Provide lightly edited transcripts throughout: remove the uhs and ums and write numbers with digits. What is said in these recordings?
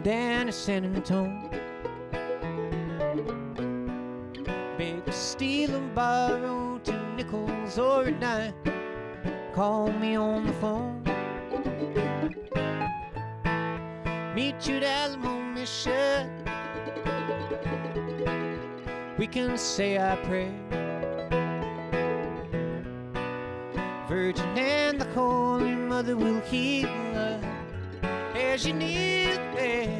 down to San Antonio. Beg to steal and borrow 2 nickels or a dime. Call me on the phone. Meet you at Alamo Mission. We can say our prayer. Virgin and the Holy Mother will heal us as you kneel there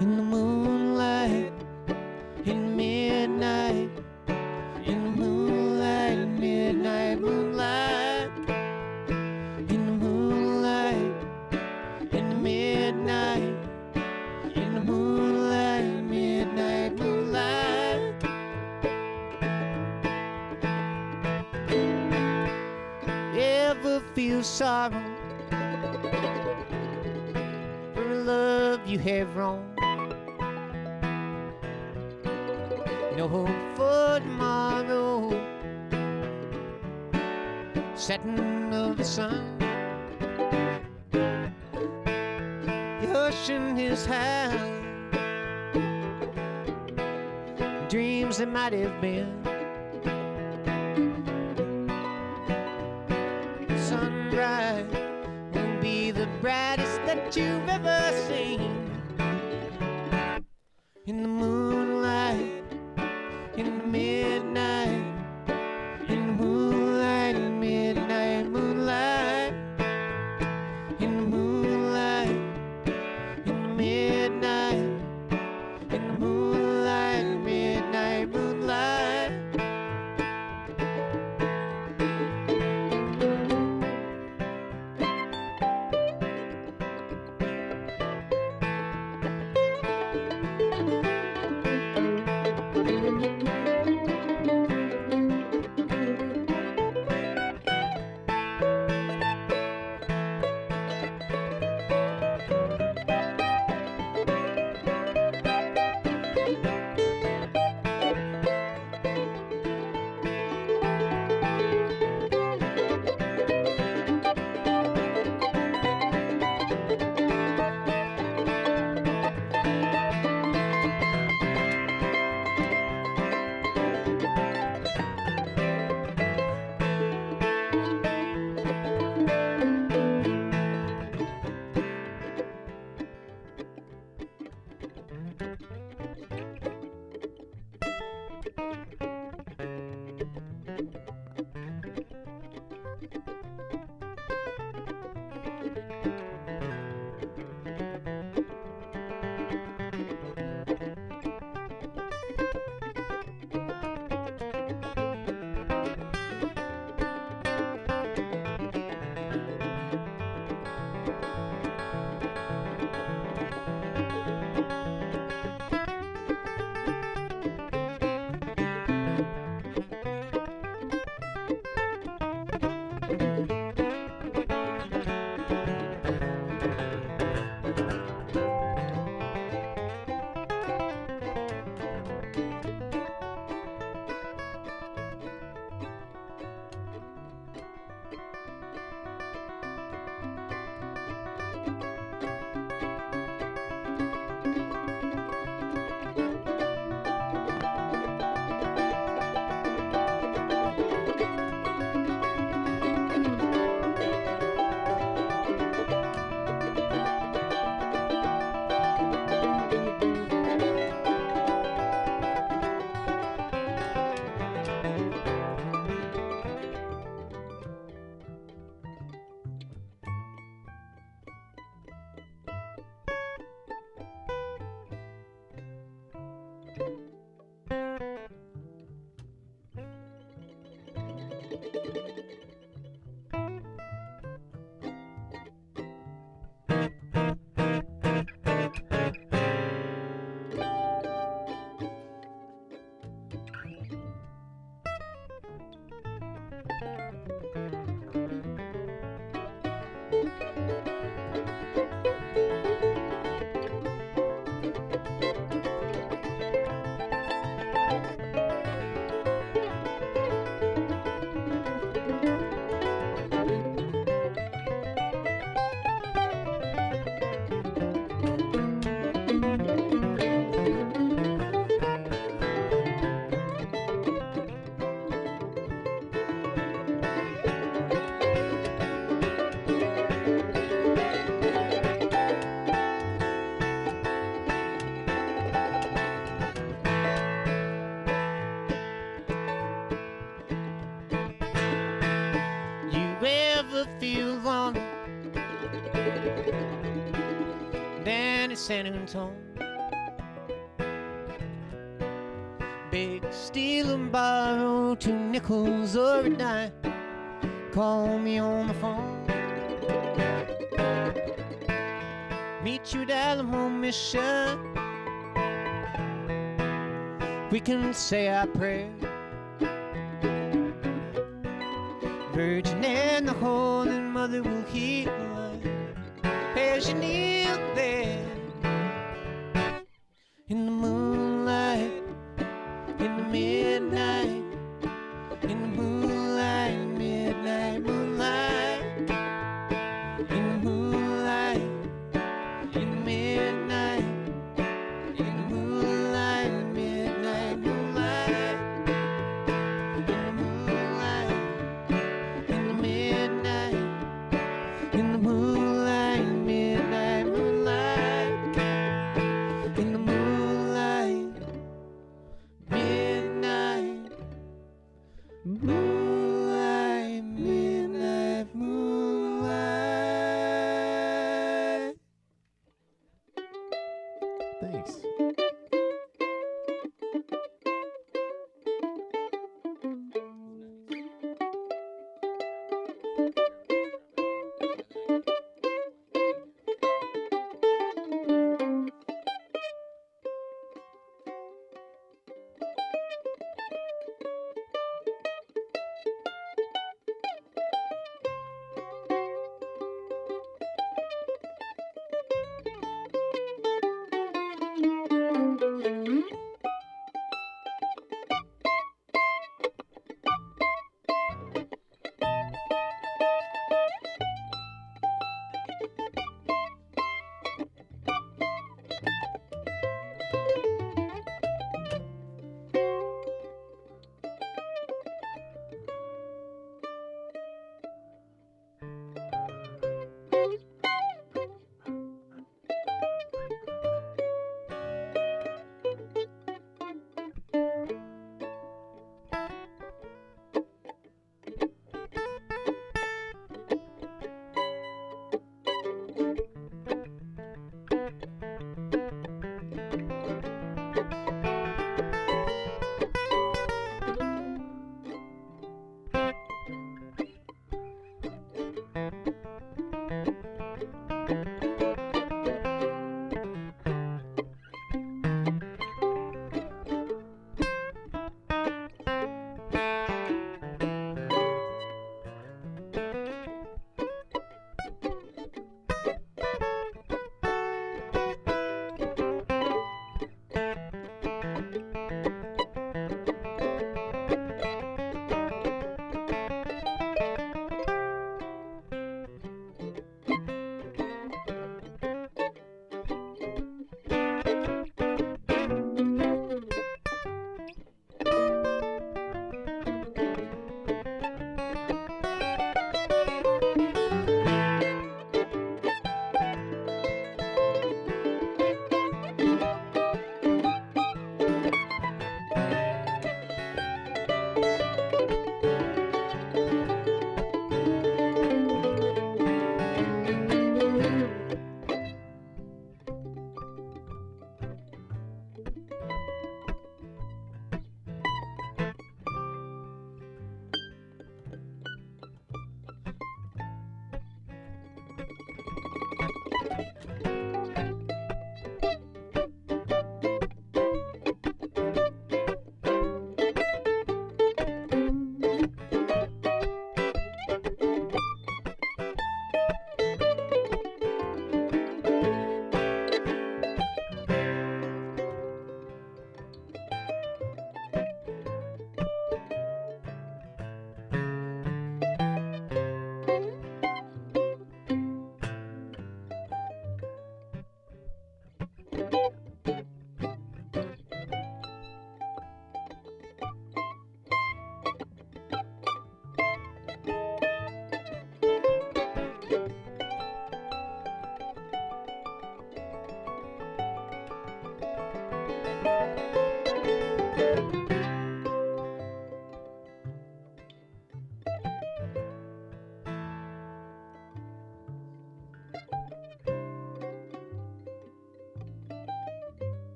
in the moonlight, in midnight, in the moonlight, in midnight, moonlight, in the moonlight, in the midnight, in the moonlight, midnight, moonlight. Ever feel sorrow for a love you have wrong? No hope for tomorrow, setting of the sun. You're hushing his house, dreams that might have been. Sunrise will be the brightest that you've ever seen. In the moonlight, in the midnight, in the moonlight, in midnight, moonlight, in the moonlight, in the midnight, in the moonlight, midnight, moonlight. down in San Antonio. Beg, steal and borrow 2 nickels or a dime. Call me on the phone. Meet you at Alamo Mission. We can say our prayer. Virgin and the Holy Mother will heal us as you kneel there in the moonlight, in the midnight, in the moonlight, midnight moonlight, in the moonlight, in the midnight, in the moonlight, midnight moonlight, in the moonlight, in the midnight, in the moonlight, midnight moonlight, in the moonlight, midnight moonlight, midnight moonlight. Thanks.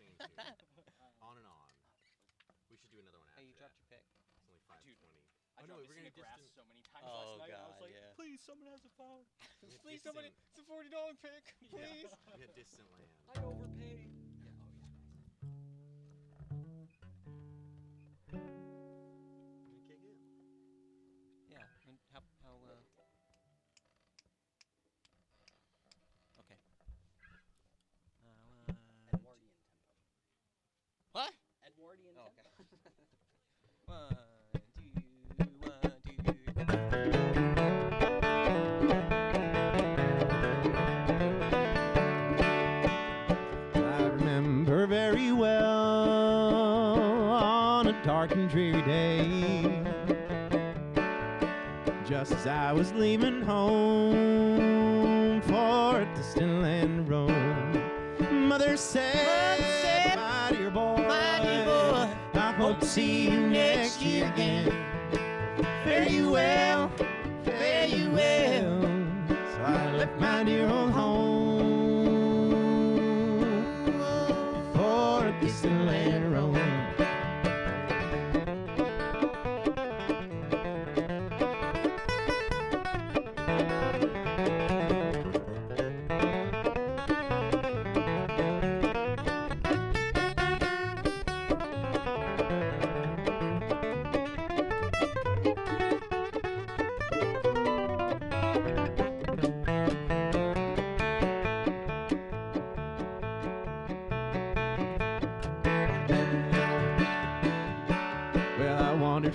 singing tune. On and on. We should do another one after Hey, you dropped your pick. It's only 5:20. I dropped this in the grass so many times last night. I was like, please, someone has a phone. Please, somebody. It's a $40 pick. Please. We had Distant Land. I overpaid. Yeah. Oh yeah. You gonna kick it? Yeah. I mean, how okay. Edwardian tempo. What? Edwardian Oh, tempo. okay. 1, 2, 1, 2. I remember very well on a dark and dreary day, just as I was leaving home for a distant land to roam. Mother said, my dear boy, I hope to see you next year again. Fare you well, fare you well. So I left my dear old home for a distant land to roam.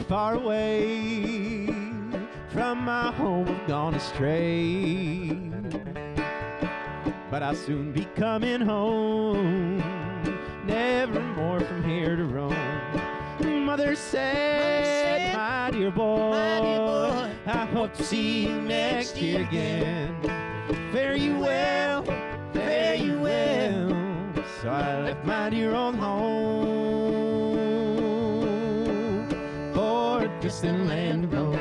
Far away from my home, I've gone astray, but I'll soon be coming home, never more from here to roam. Mother said, my dear boy, I hope to see you next year again. Fare you well, fare you well. So I left my dear old home for a distant land to roam.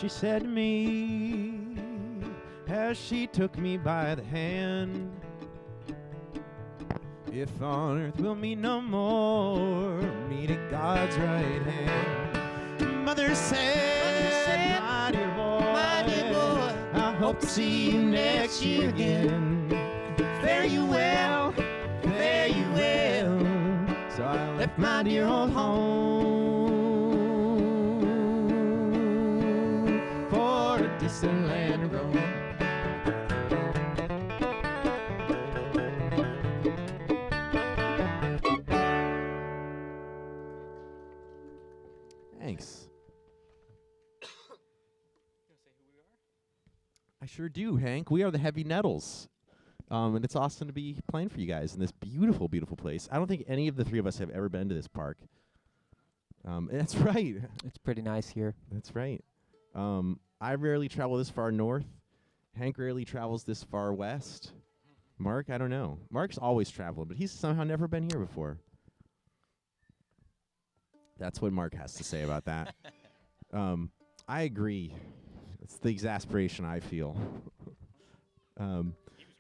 She said to me as she took me by the hand, if on earth we'll meet no more, meet at God's right hand. Mother said, my dear boy, I hope to see you next year again. Fare you well, fare you well. So I left my dear old home for a distant land to roam. Thanks. You want to say who we are? I sure do, Hank. We are the Heavy Nettles. And it's awesome to be playing for you guys in this beautiful, beautiful place. I don't think any of the three of us have ever been to this park. That's right. It's pretty nice here. That's right. I rarely travel this far north. Hank rarely travels this far west. Mark, I don't know. Mark's always traveling, but he's somehow never been here before. That's what Mark has to say about that. I agree. It's the exasperation I feel. He was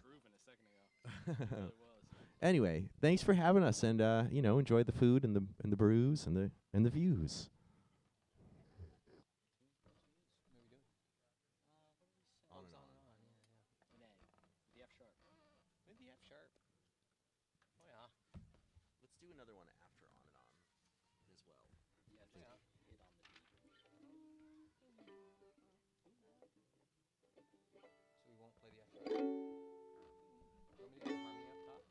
grooving a second ago. He really was. Anyway, thanks for having us, and enjoy the food and the brews and the views. On and on. An A. The F sharp. Maybe F sharp. Oh yeah. Let's do another one after On and On as well. Yeah, just hit on the D. So we won't play the F sharp. Want me to do the harmony up top?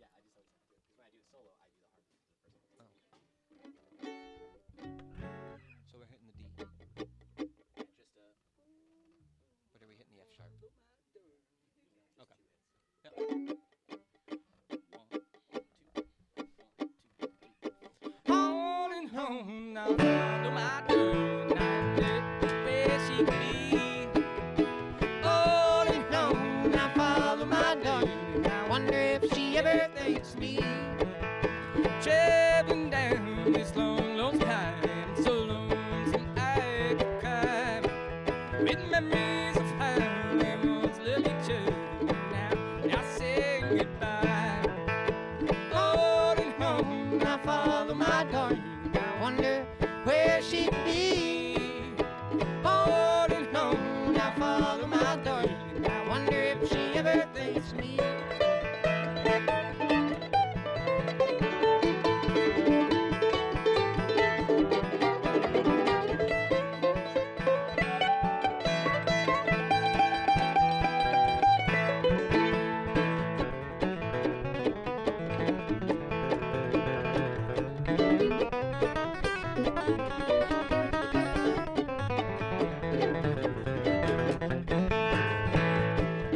Yeah, I just always have to do it. Because when I do the solo, I do the harmony for the first one. So we're hitting the D. Yeah, just What are we hitting? sharp. Okay. Yep. 1, 2, 1, 2, 3. Hauling home now, follow my girl, and I wonder where she be. Hauling home now, follow my darling, and I wonder if she ever thinks me. Traveling down this long, long time, so lonesome I could cry, with memories of how we once loved each other. Now saying goodbye. Holding home, now follow my darling. I wonder where she'd be. Holding home, now follow my darling. I wonder if she ever thinks me.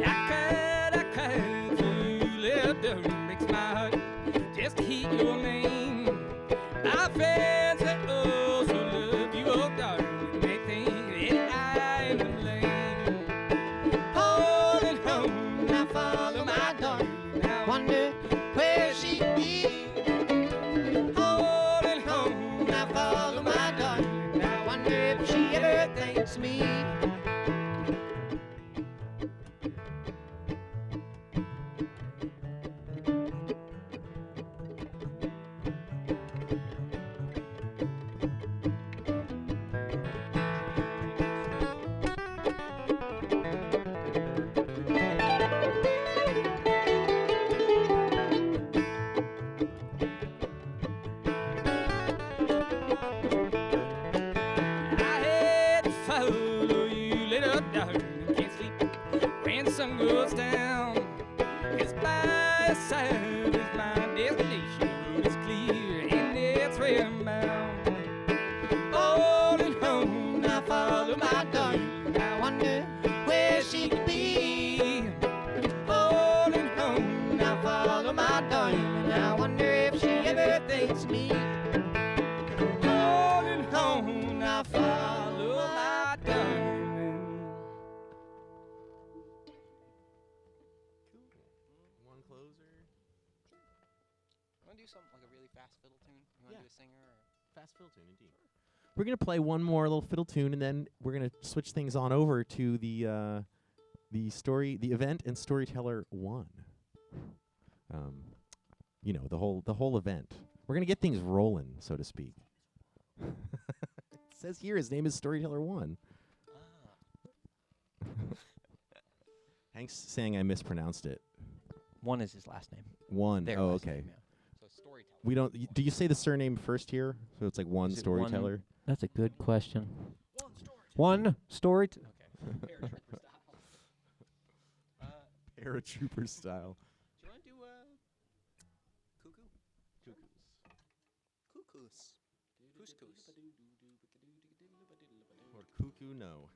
I cried through leather, breaks my heart just to hear your name. My friends that also love you, oh darling, they think that I am to blame. Holding home, now follow my darling, I wonder where she'd be. Holding home, now follow my darling, I wonder if she ever thinks me. I had to follow you, little darling. Can't sleep when the sun goes down. It's by your side is my destination. The road is clear and it's where I'm bound. Holding home, now follow my darling. I wonder where she could be. Holding home, now follow my darling. I wonder if she ever thinks me. Holding home, now follow my darling. Cool. One closer. You want to do something like a really fast fiddle tune? You want to Yeah. do a singer? Or? Fast fill tune, indeed. We're gonna play one more little fiddle tune, and then we're gonna switch things on over to the event and storyteller 1. You know, the whole event. We're gonna get things rolling, so to speak. It says here his name is Storyteller 1. Hank's saying I mispronounced it. 1 is his last name. 1. Their Oh, last okay. name, yeah. So storyteller. We don't. Do you say the surname first here? So it's like one Is it one- storyteller. That's a good question. 1 story. Okay. Paratrooper style. Paratrooper style. Do you want to do cuckoo? Cuckoos. Couscous. Or cuckoo, no.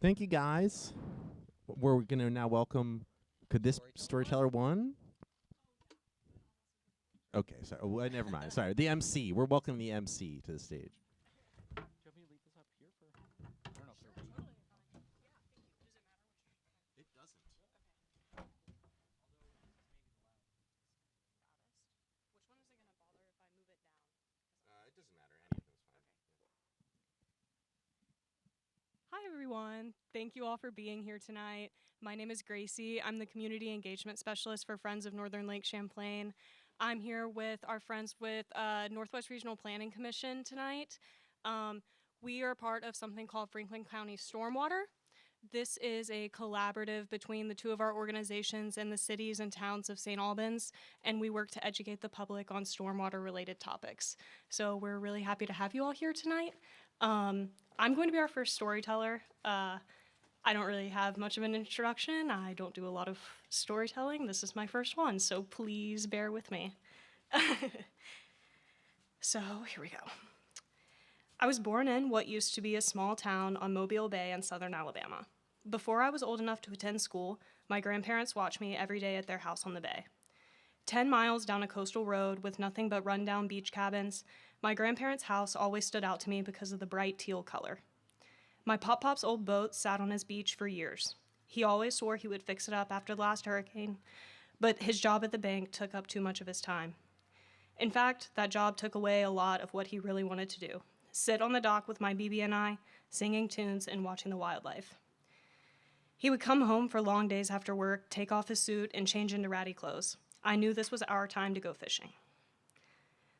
Thank you, guys. We're going to now welcome, could this storyteller one? Okay, sorry. Never mind. Sorry. The MC. We're welcoming the MC to the stage. Do you want me to leave this up here for? I don't know if they're reading. It doesn't. It doesn't matter. Any of them's fine. Hi, everyone. Thank you all for being here tonight. My name is Gracie. I'm the Community Engagement Specialist for Friends of Northern Lake Champlain. I'm here with our friends with Northwest Regional Planning Commission tonight. We are part of something called Franklin County Stormwater. This is a collaborative between the two of our organizations and the cities and towns of St. Albans, and we work to educate the public on stormwater-related topics. So we're really happy to have you all here tonight. I'm going to be our first storyteller. I don't really have much of an introduction. I don't do a lot of storytelling. This is my first one, so please bear with me. So here we go. I was born in what used to be a small town on Mobile Bay in southern Alabama. Before I was old enough to attend school, my grandparents watched me every day at their house on the bay. 10 miles down a coastal road with nothing but rundown beach cabins, my grandparents' house always stood out to me because of the bright teal color. My pop-pop's old boat sat on his beach for years. He always swore he would fix it up after the last hurricane, but his job at the bank took up too much of his time. In fact, that job took away a lot of what he really wanted to do. Sit on the dock with my BB and I, singing tunes and watching the wildlife. He would come home for long days after work, take off his suit, and change into ratty clothes. I knew this was our time to go fishing.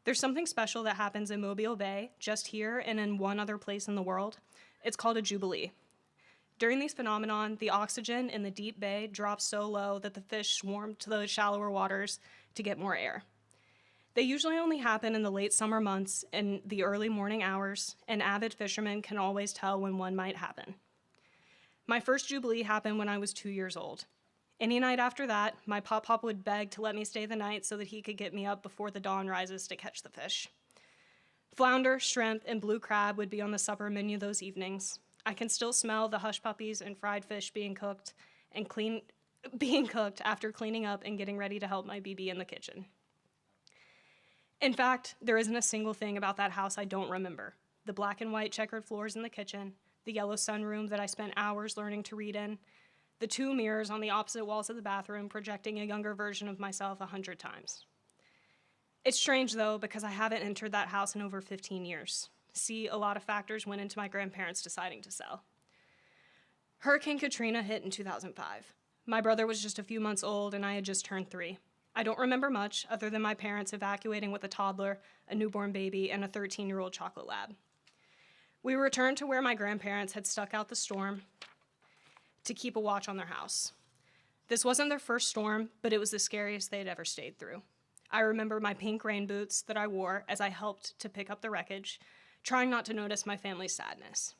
There's something special that happens in Mobile Bay, just here and in one other place in the world. It's called a jubilee. During these phenomenon, the oxygen in the deep bay drops so low that the fish swarm to the shallower waters to get more air. They usually only happen in the late summer months and the early morning hours, and avid fishermen can always tell when one might happen. My first jubilee happened when I was 2 years old. Any night after that, my pop-pop would beg to let me stay the night so that he could get me up before the dawn rises to catch the fish. Flounder, shrimp, and blue crab would be on the supper menu those evenings. I can still smell the hush puppies and fried fish being cooked after cleaning up and getting ready to help my BB in the kitchen. In fact, there isn't a single thing about that house I don't remember. The black and white checkered floors in the kitchen, the yellow sunroom that I spent hours learning to read in, the 2 mirrors on the opposite walls of the bathroom projecting a younger version of myself 100 times. It's strange, though, because I haven't entered that house in over 15 years. See, a lot of factors went into my grandparents deciding to sell. Hurricane Katrina hit in 2005. My brother was just a few months old, and I had just turned 3. I don't remember much other than my parents evacuating with a toddler, a newborn baby, and a 13-year-old chocolate lab. We returned to where my grandparents had stuck out the storm to keep a watch on their house. This wasn't their first storm, but it was the scariest they'd ever stayed through. I remember my pink rain boots that I wore as I helped to pick up the wreckage, trying not to notice my family's sadness.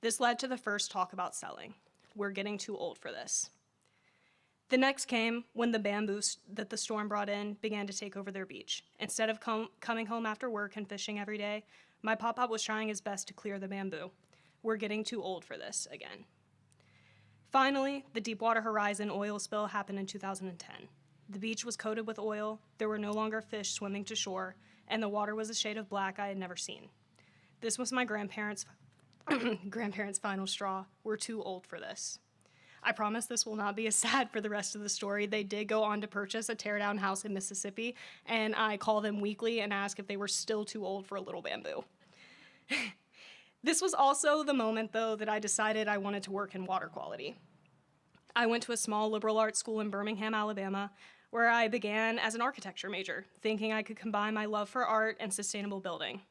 This led to the first talk about selling. We're getting too old for this. The next came when the bamboo that the storm brought in began to take over their beach. Instead of coming home after work and fishing every day, my pop-pop was trying his best to clear the bamboo. We're getting too old for this again. Finally, the Deepwater Horizon oil spill happened in 2010. The beach was coated with oil, there were no longer fish swimming to shore, and the water was a shade of black I had never seen. This was my grandparents' final straw. We're too old for this. I promise this will not be as sad for the rest of the story. They did go on to purchase a teardown house in Mississippi, and I call them weekly and ask if they were still too old for a little bamboo. This was also the moment, though, that I decided I wanted to work in water quality. I went to a small liberal arts school in Birmingham, Alabama, where I began as an architecture major, thinking I could combine my love for art and sustainable building.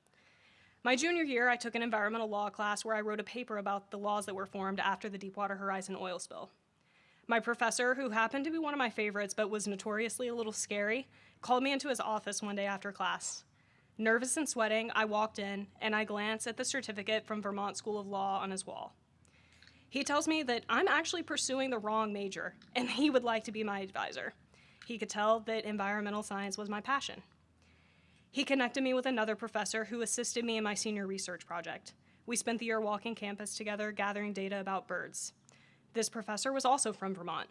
My junior year, I took an environmental law class where I wrote a paper about the laws that were formed after the Deepwater Horizon oil spill. My professor, who happened to be one of my favorites but was notoriously a little scary, called me into his office one day after class. Nervous and sweating, I walked in, and I glanced at the certificate from Vermont School of Law on his wall. He tells me that I'm actually pursuing the wrong major, and he would like to be my advisor. He could tell that environmental science was my passion. He connected me with another professor who assisted me in my senior research project. We spent the year walking campus together, gathering data about birds. This professor was also from Vermont.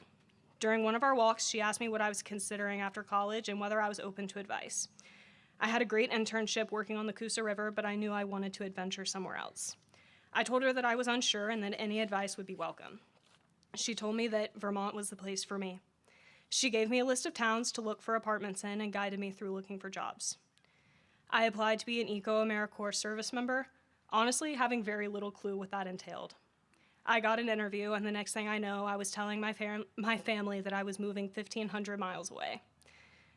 During one of our walks, she asked me what I was considering after college and whether I was open to advice. I had a great internship working on the Coosa River, but I knew I wanted to adventure somewhere else. I told her that I was unsure and that any advice would be welcome. She told me that Vermont was the place for me. She gave me a list of towns to look for apartments in and guided me through looking for jobs. I applied to be an Eco AmeriCorps service member, honestly having very little clue what that entailed. I got an interview, and the next thing I know, I was telling my family that I was moving 1,500 miles away.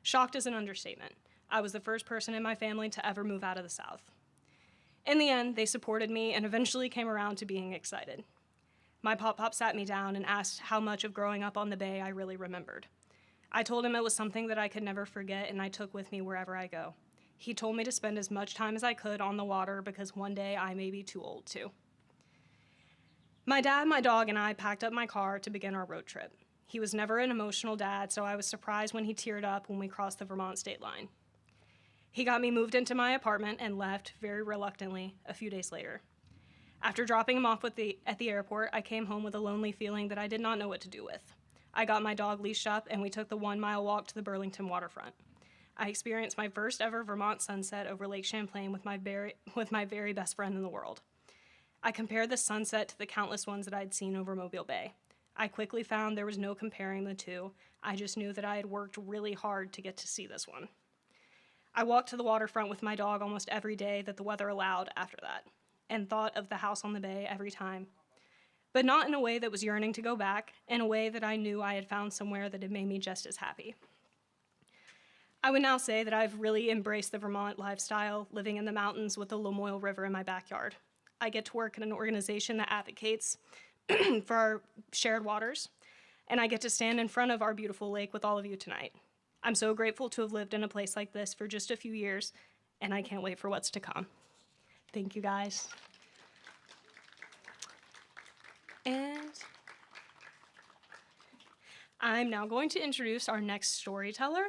Shocked is an understatement. I was the first person in my family to ever move out of the South. In the end, they supported me and eventually came around to being excited. My pop-pop sat me down and asked how much of growing up on the Bay I really remembered. I told him it was something that I could never forget and I took with me wherever I go. He told me to spend as much time as I could on the water because one day I may be too old to. My dad, my dog, and I packed up my car to begin our road trip. He was never an emotional dad, so I was surprised when he teared up when we crossed the Vermont state line. He got me moved into my apartment and left, very reluctantly, a few days later. After dropping him off at the airport, I came home with a lonely feeling that I did not know what to do with. I got my dog leashed up, and we took the 1-mile walk to the Burlington waterfront. I experienced my first ever Vermont sunset over Lake Champlain with my very best friend in the world. I compared the sunset to the countless ones that I'd seen over Mobile Bay. I quickly found there was no comparing the two. I just knew that I had worked really hard to get to see this one. I walked to the waterfront with my dog almost every day that the weather allowed after that, and thought of the house on the bay every time. But not in a way that was yearning to go back, in a way that I knew I had found somewhere that had made me just as happy. I would now say that I've really embraced the Vermont lifestyle, living in the mountains with the Lamoille River in my backyard. I get to work in an organization that advocates for our shared waters, and I get to stand in front of our beautiful lake with all of you tonight. I'm so grateful to have lived in a place like this for just a few years, and I can't wait for what's to come. Thank you, guys. And I'm now going to introduce our next storyteller.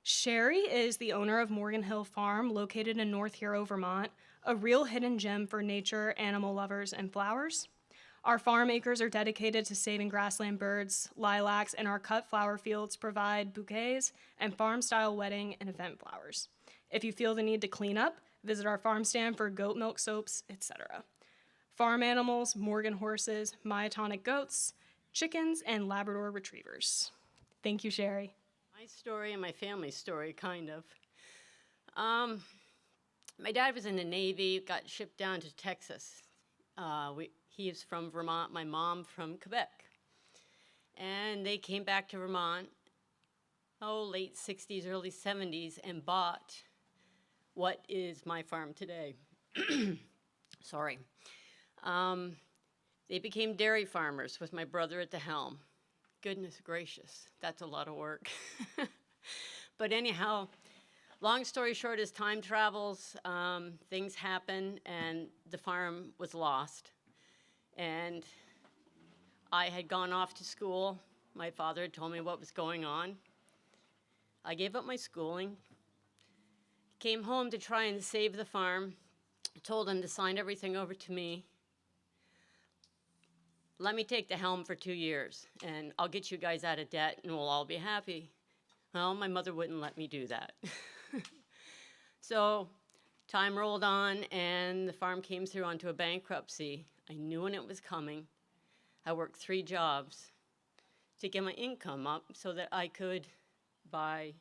Sherry is the owner of Morgan Hill Farm, located in North Hero, Vermont, a real hidden gem for nature, animal lovers, and flowers. Our farm acres are dedicated to saving grassland birds, lilacs, and our cut flower fields provide bouquets and farm-style wedding and event flowers. If you feel the need to clean up, visit our farm stand for goat milk soaps, etc. Farm animals, Morgan horses, myotonic goats, chickens, and Labrador retrievers. Thank you, Sherry. My story and my family's story, kind of. My dad was in the Navy, got shipped down to Texas. He is from Vermont, my mom from Quebec. And they came back to Vermont, late 60s, early 70s, and bought what is my farm today. Sorry. They became dairy farmers with my brother at the helm. Goodness gracious, that's a lot of work. But anyhow, long story short, as time travels, things happen, and the farm was lost. And I had gone off to school. My father had told me what was going on. I gave up my schooling, came home to try and save the farm, told him to sign everything over to me. Let me take the helm for 2 years, and I'll get you guys out of debt, and we'll all be happy. Well, my mother wouldn't let me do that. So time rolled on, and the farm came through onto a bankruptcy. I knew when it was coming. I worked 3 jobs to get my income up so that I could buy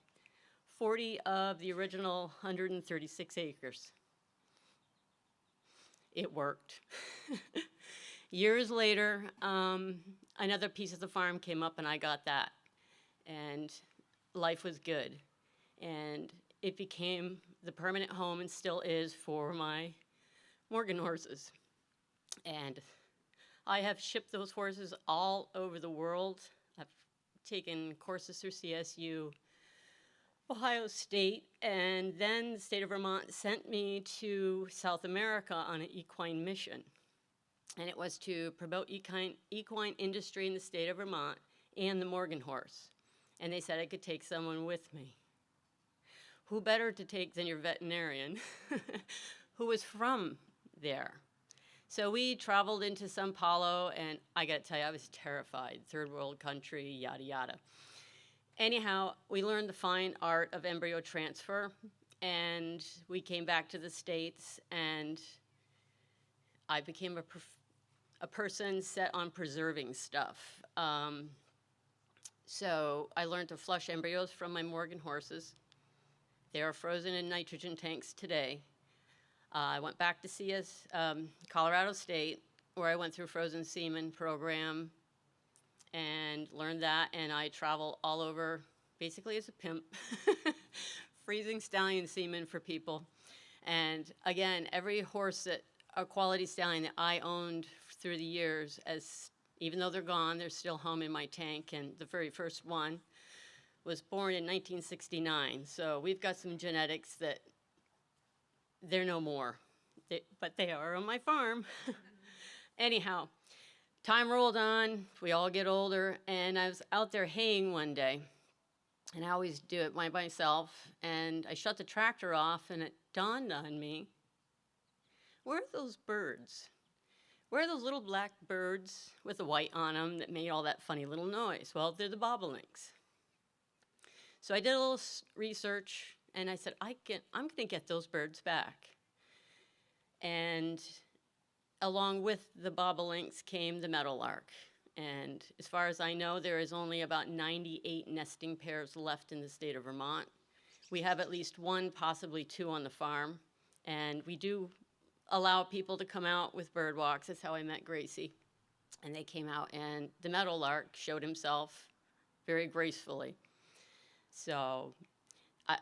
40 of the original 136 acres. It worked. Years later, another piece of the farm came up, and I got that. And life was good. And it became the permanent home, and still is, for my Morgan horses. And I have shipped those horses all over the world. I've taken courses through CSU, Ohio State, and then the state of Vermont sent me to South America on an equine mission. And it was to promote equine industry in the state of Vermont and the Morgan horse. And they said I could take someone with me. Who better to take than your veterinarian, who was from there. So we traveled into Sao Paulo, and I got to tell you, I was terrified. Third world country, yada, yada. Anyhow, we learned the fine art of embryo transfer, and we came back to the States, and I became a person set on preserving stuff. So I learned to flush embryos from my Morgan horses. They are frozen in nitrogen tanks today. I went back to CS, Colorado State, where I went through frozen semen program and learned that, and I travel all over basically as a pimp, freezing stallion semen for people. And again, every horse that, a quality stallion that I owned through the years, even though they're gone, they're still home in my tank, and the very first one was born in 1969. So we've got some genetics that they're no more, but they are on my farm. Anyhow, time rolled on, we all get older, and I was out there haying one day, and I always do it by myself, and I shut the tractor off, and it dawned on me, where are those birds? Where are those little black birds with the white on them that made all that funny little noise? Well, they're the bobolinks. So I did a little research, and I said, I'm going to get those birds back. And along with the bobolinks came the meadowlark. And as far as I know, there is only about 98 nesting pairs left in the state of Vermont. We have at least one, possibly two on the farm. And we do allow people to come out with bird walks. That's how I met Gracie. And they came out, and the meadowlark showed himself very gracefully. So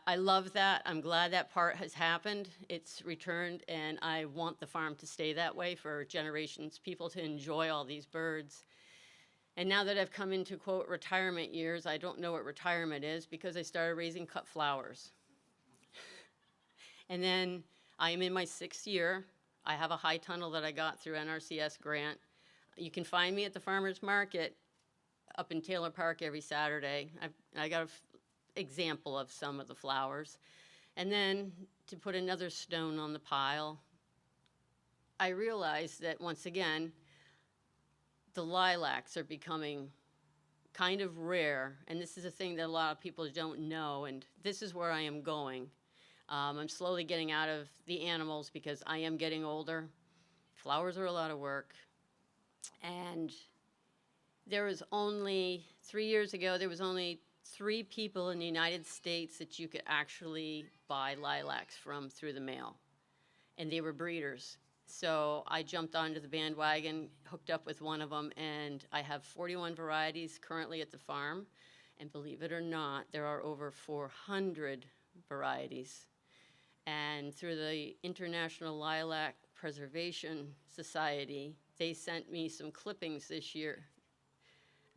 I love that. I'm glad that part has happened. It's returned, and I want the farm to stay that way for generations, people to enjoy all these birds. And now that I've come into, quote, retirement years, I don't know what retirement is because I started raising cut flowers. And then I am in my 6th year. I have a high tunnel that I got through NRCS grant. You can find me at the farmer's market up in Taylor Park every Saturday. I got an example of some of the flowers. And then to put another stone on the pile, I realized that once again, the lilacs are becoming kind of rare. And this is a thing that a lot of people don't know, and this is where I am going. I'm slowly getting out of the animals because I am getting older. Flowers are a lot of work. And there was only, 3 years ago, there was only 3 people in the United States that you could actually buy lilacs from through the mail. And they were breeders. So I jumped onto the bandwagon, hooked up with one of them, and I have 41 varieties currently at the farm. And believe it or not, there are over 400 varieties. And through the International Lilac Preservation Society, they sent me some clippings this year,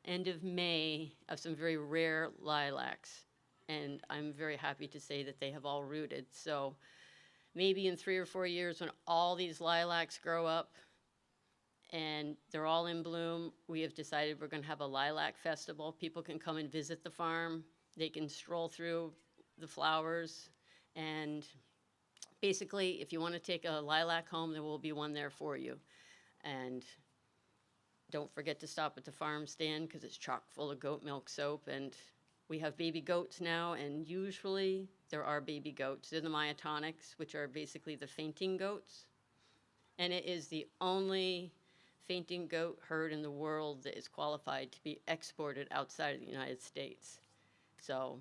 end of May, of some very rare lilacs. And I'm very happy to say that they have all rooted. So maybe in 3 or 4 years when all these lilacs grow up and they're all in bloom, we have decided we're going to have a lilac festival. People can come and visit the farm. They can stroll through the flowers, and basically, if you want to take a lilac home, there will be one there for you. And don't forget to stop at the farm stand because it's chock full of goat milk soap. And we have baby goats now, and usually there are baby goats. They're the myotonics, which are basically the fainting goats. And it is the only fainting goat herd in the world that is qualified to be exported outside of the United States. So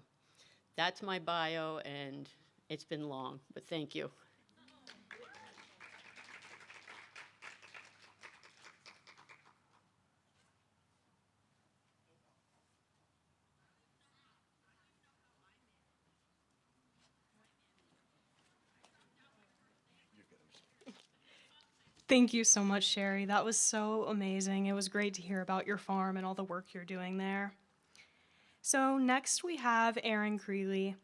that's my bio, and it's been long, but thank you. Thank you so much, Sherry. That was so amazing. It was great to hear about your farm and all the work you're doing there. So next we have Erin Creeley.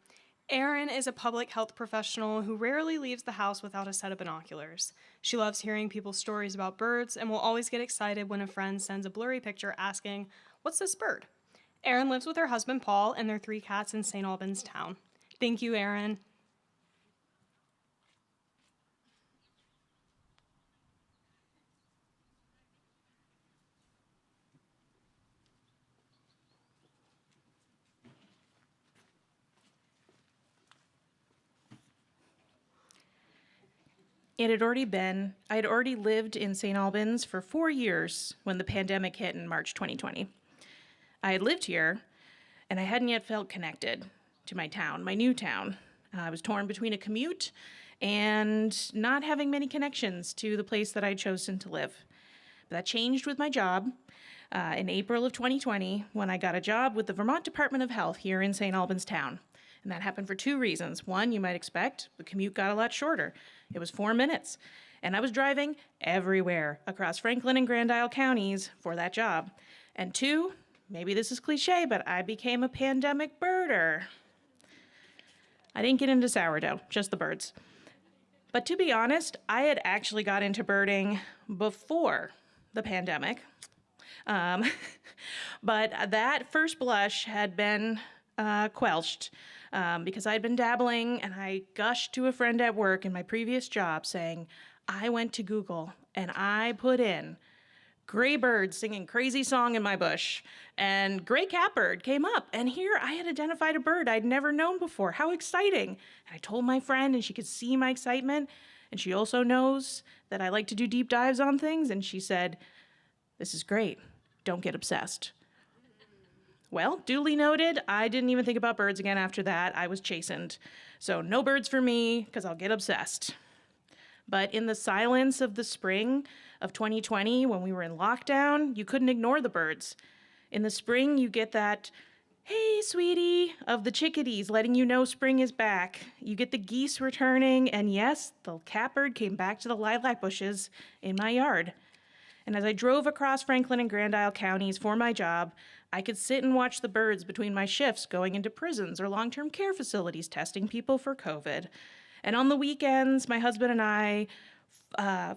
Erin is a public health professional who rarely leaves the house without a set of binoculars. She loves hearing people's stories about birds and will always get excited when a friend sends a blurry picture asking, "What's this bird?" Erin lives with her husband Paul and their 3 cats in St. Albans town. Thank you, Erin. I had already lived in St. Albans for 4 years when the pandemic hit in March 2020. I had lived here, and I hadn't yet felt connected to my town, my new town. I was torn between a commute and not having many connections to the place that I'd chosen to live. But that changed with my job in April of 2020 when I got a job with the Vermont Department of Health here in St. Albans town. And that happened for 2 reasons. One, you might expect, the commute got a lot shorter. It was 4 minutes. And I was driving everywhere across Franklin and Grand Isle counties for that job. And 2, maybe this is cliche, but I became a pandemic birder. I didn't get into sourdough, just the birds. But to be honest, I had actually got into birding before the pandemic. But that first blush had been quelled because I'd been dabbling, and I gushed to a friend at work in my previous job saying, I went to Google and I put in gray bird singing crazy song in my bush, and gray catbird came up, and here I had identified a bird I'd never known before. How exciting. And I told my friend, and she could see my excitement, and she also knows that I like to do deep dives on things, and she said, this is great. Don't get obsessed. Well, duly noted, I didn't even think about birds again after that. I was chastened. So no birds for me, because I'll get obsessed. But in the silence of the spring of 2020, when we were in lockdown, you couldn't ignore the birds. In the spring, you get that, hey, sweetie, of the chickadees letting you know spring is back. You get the geese returning, and yes, the catbird came back to the lilac bushes in my yard. And as I drove across Franklin and Grand Isle counties for my job, I could sit and watch the birds between my shifts going into prisons or long-term care facilities testing people for COVID. And on the weekends, my husband and I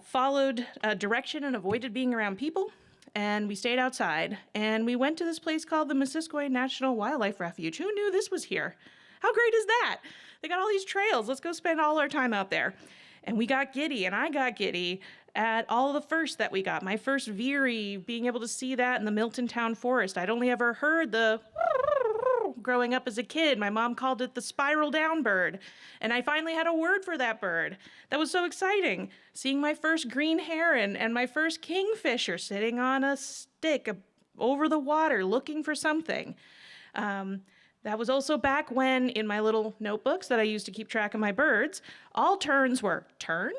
followed direction and avoided being around people, and we stayed outside. And we went to this place called the Missisquoi National Wildlife Refuge. Who knew this was here? How great is that? They got all these trails. Let's go spend all our time out there. And we got giddy, and I got giddy at all of the first that we got. My first veery, being able to see that in the Milton Town Forest. I'd only ever heard the growing up as a kid. My mom called it the spiral down bird. And I finally had a word for that bird. That was so exciting. Seeing my first green heron and my first kingfisher sitting on a stick over the water looking for something. That was also back when, in my little notebooks that I used to keep track of my birds, all terns were tern.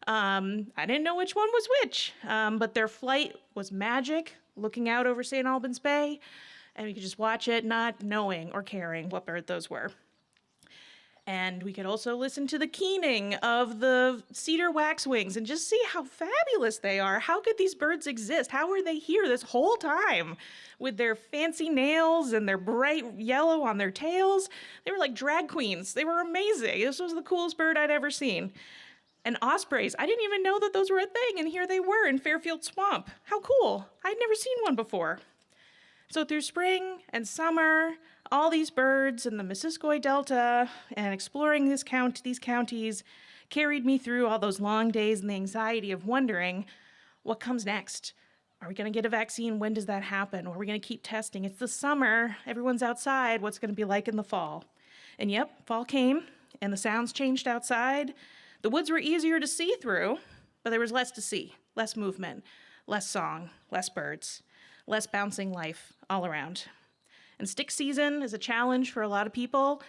I didn't know which one was which, but their flight was magic, looking out over St. Albans Bay, and we could just watch it, not knowing or caring what bird those were. And we could also listen to the keening of the cedar waxwings and just see how fabulous they are. How could these birds exist? How were they here this whole time with their fancy nails and their bright yellow on their tails? They were like drag queens. They were amazing. This was the coolest bird I'd ever seen. And ospreys, I didn't even know that those were a thing, and here they were in Fairfield Swamp. How cool. I'd never seen one before. So through spring and summer, all these birds in the Missisquoi Delta and exploring these counties carried me through all those long days and the anxiety of wondering, what comes next? Are we going to get a vaccine? When does that happen? Or are we going to keep testing? It's the summer. Everyone's outside. What's going to be like in the fall? And yep, fall came, and the sounds changed outside. The woods were easier to see through, but there was less to see, less movement, less song, less birds, less bouncing life all around. And stick season is a challenge for a lot of people,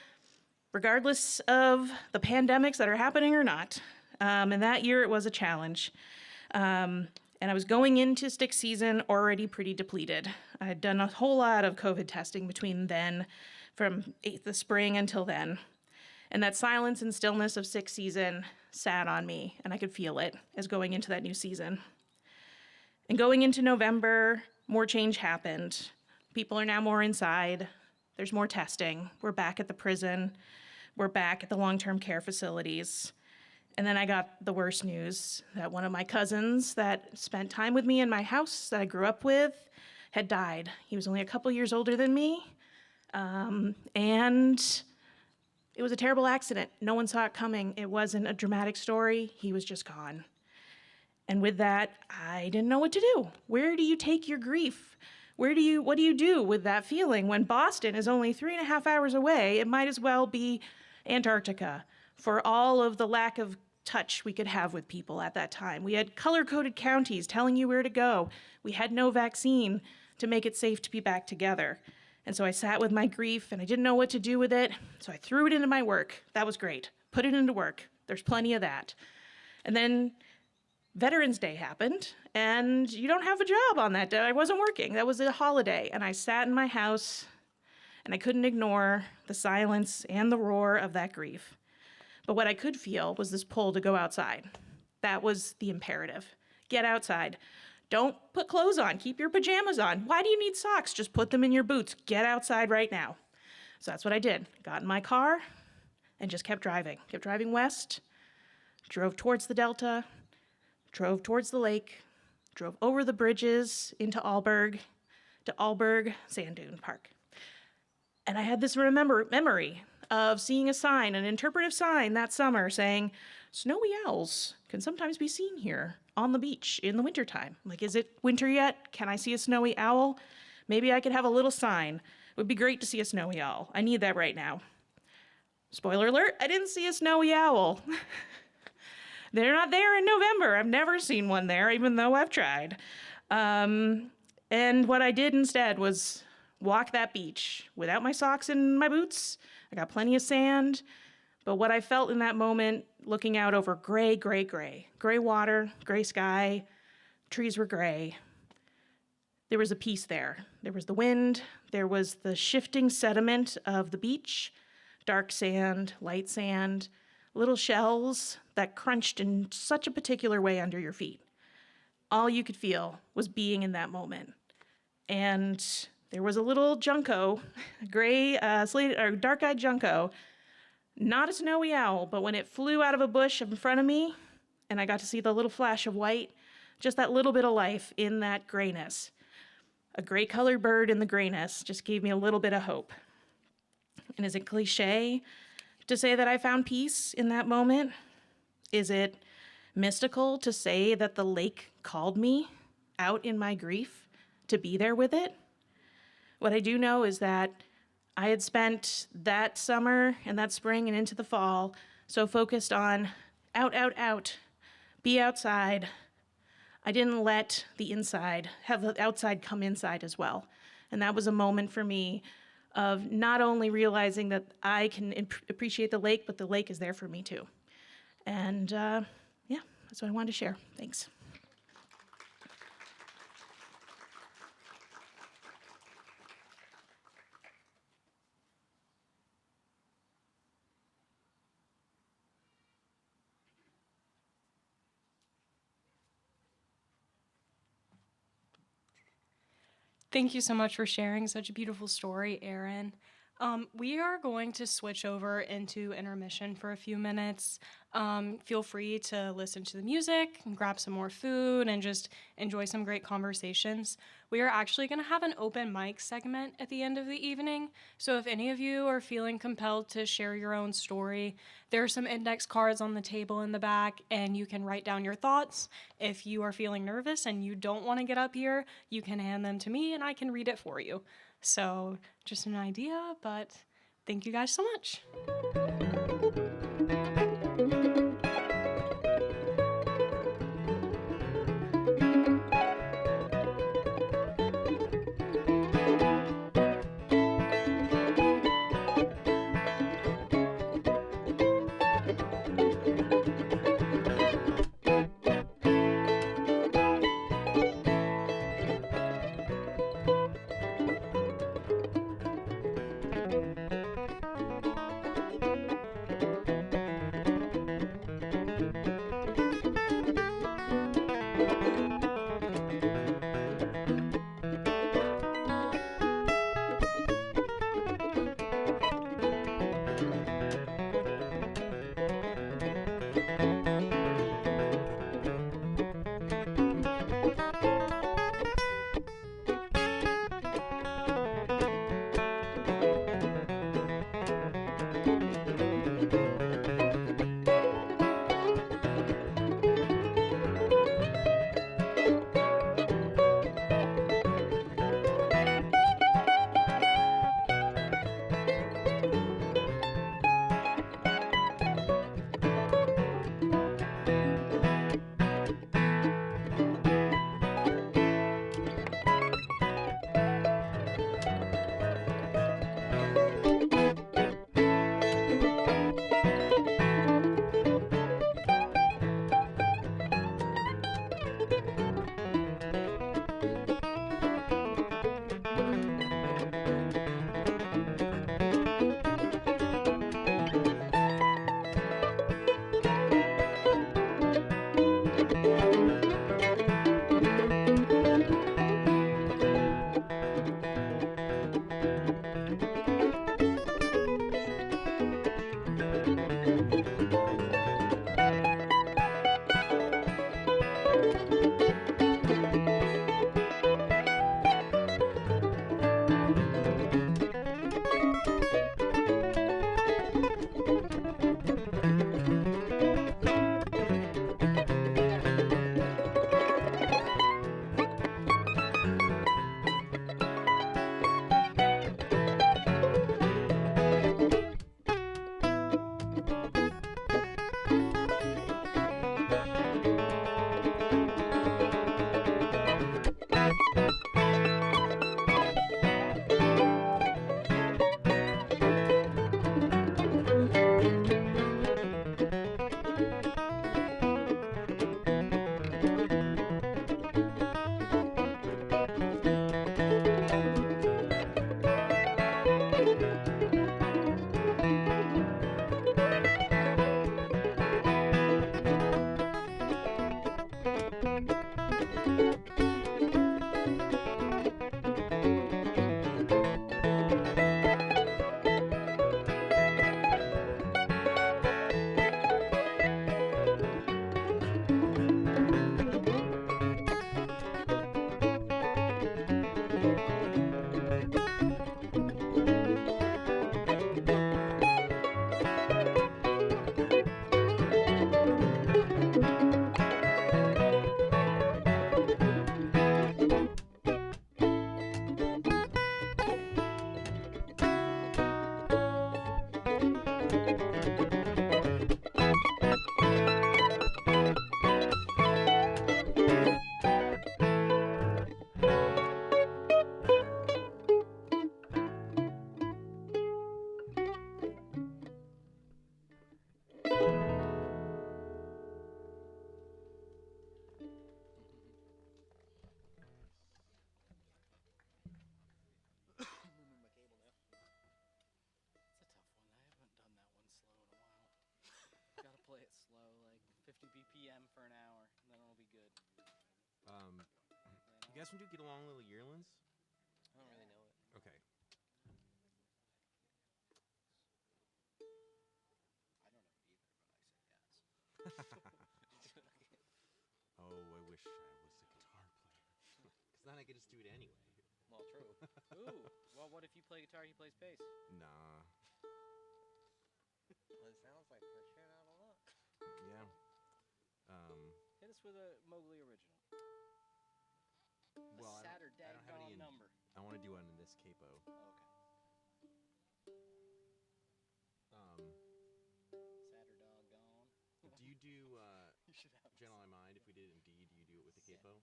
regardless of the pandemics that are happening or not. And that year it was a challenge. And I was going into stick season already pretty depleted. I had done a whole lot of COVID testing between then, from the spring until then. And that silence and stillness of stick season sat on me, and I could feel it as going into that new season. And going into November, more change happened. People are now more inside. There's more testing. We're back at the prison. We're back at the long-term care facilities. And then I got the worst news that one of my cousins that spent time with me in my house that I grew up with had died. He was only a couple years older than me. And it was a terrible accident. No one saw it coming. It wasn't a dramatic story. He was just gone. And with that, I didn't know what to do. Where do you take your grief? What do you do with that feeling? When Boston is only 3.5 hours away, it might as well be Antarctica for all of the lack of touch we could have with people at that time. We had color-coded counties telling you where to go. We had no vaccine to make it safe to be back together. And so I sat with my grief and I didn't know what to do with it. So I threw it into my work. That was great. Put it into work. There's plenty of that. And then Veterans Day happened and you don't have a job on that day. I wasn't working. That was a holiday. And I sat in my house and I couldn't ignore the silence and the roar of that grief. But what I could feel was this pull to go outside. That was the imperative. Get outside. Don't put clothes on. Keep your pajamas on. Why do you need socks? Just put them in your boots. Get outside right now. So that's what I did. Got in my car and just kept driving. Kept driving west, drove towards the Delta, drove towards the lake, drove over the bridges into Alberg, to Alberg Sand Dune Park. And I had this memory of seeing a sign, an interpretive sign that summer saying, snowy owls can sometimes be seen here on the beach in the wintertime. Like, is it winter yet? Can I see a snowy owl? Maybe I could have a little sign. It would be great to see a snowy owl. I need that right now. Spoiler alert, I didn't see a snowy owl. They're not there in November. I've never seen one there, even though I've tried. And what I did instead was walk that beach without my socks and my boots. I got plenty of sand. But what I felt in that moment, looking out over gray water, gray sky, trees were gray. There was a peace there. There was the wind, there was the shifting sediment of the beach, dark sand, light sand, little shells that crunched in such a particular way under your feet. All you could feel was being in that moment. And there was a little junco, dark-eyed junco, not a snowy owl, but when it flew out of a bush in front of me and I got to see the little flash of white, just that little bit of life in that grayness. A gray-colored bird in the grayness just gave me a little bit of hope. And is it cliche to say that I found peace in that moment? Is it mystical to say that the lake called me out in my grief to be there with it? What I do know is that I had spent that summer and that spring and into the fall so focused on out, be outside. I didn't let the inside, have the outside come inside as well. And that was a moment for me of not only realizing that I can appreciate the lake, but the lake is there for me too. And yeah, that's what I wanted to share. Thanks. Thank you so much for sharing such a beautiful story, Erin. We are going to switch over into intermission for a few minutes. Feel free to listen to the music and grab some more food and just enjoy some great conversations. We are actually going to have an open mic segment at the end of the evening. So if any of you are feeling compelled to share your own story, there are some index cards on the table in the back and you can write down your thoughts. If you are feeling nervous and you don't want to get up here, you can hand them to me and I can read it for you. So just an idea, but thank you guys so much. BPM for an hour, and then it'll be good. You guys want to get along little yearlings? I don't really know it. Okay. I don't know it either, but I say yes. Oh, I wish I was a guitar player. Because then I could just do it anyway. Well, true. Ooh, well, what if you play guitar, he plays bass? Nah. Well, it sounds like we're sharing out a lot. Yeah. Hit us with a Mowgli original. Well, a Saturday I don't have any number. I want to do one in this capo. Okay. Saturday gone. Do you do You should have Gentle I Mind? If we did it in D, do you do it with the capo?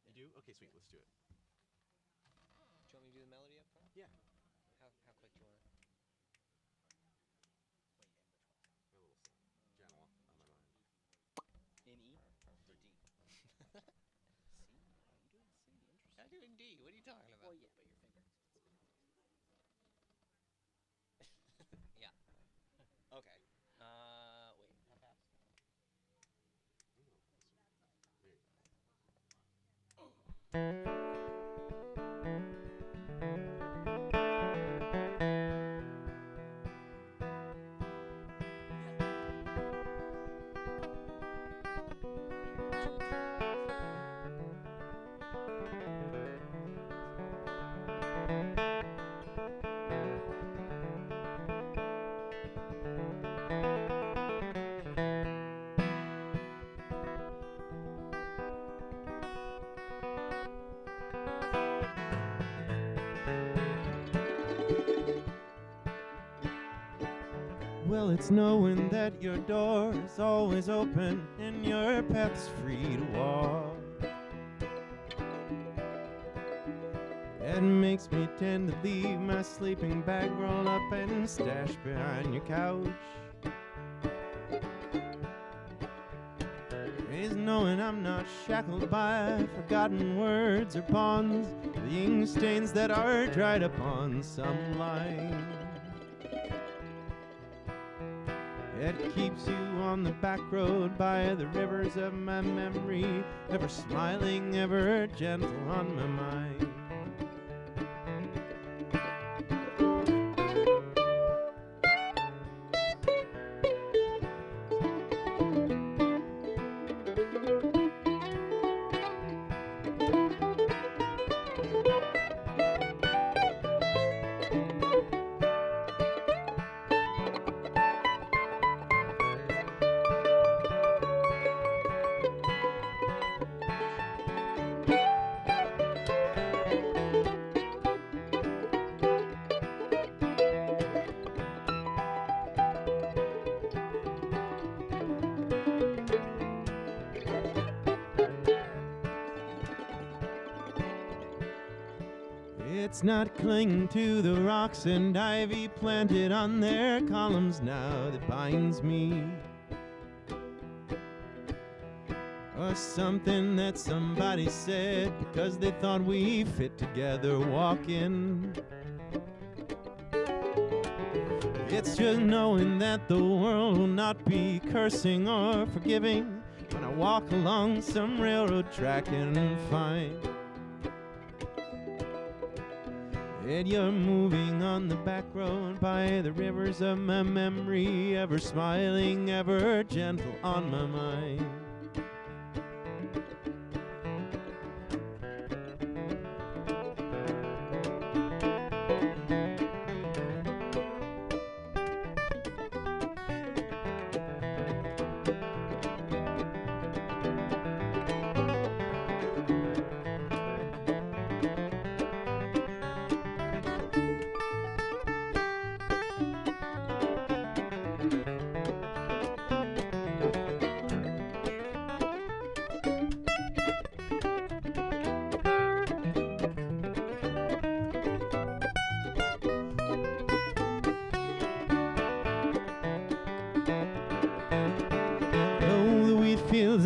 You do? Okay, sweet. Let's do it. Do you want me to do the melody up front? Yeah. How quick do you want it? A little slow. Gentle on my mind. in E. Or D? C. You doing C? Interesting. I do in D. What are you talking about? Well, yeah, but your finger. Yeah. Okay. Wait. How fast? There you go. Well, it's knowing that your door is always open and your path's free to walk. That makes me tend to leave my sleeping bag rolled up and stashed behind your couch. Is knowing I'm not shackled by forgotten words or bonds, the ink stains that are dried upon some line. It keeps you on the back road by the rivers of my memory, ever smiling, ever gentle on my mind. It's not clinging to the rocks and ivy planted on their columns now that binds me, or something that somebody said because they thought we fit together walking. It's just knowing that the world will not be cursing or forgiving when I walk along some railroad track and find and you're moving on the back road by the rivers of my memory, ever smiling, ever gentle on my mind.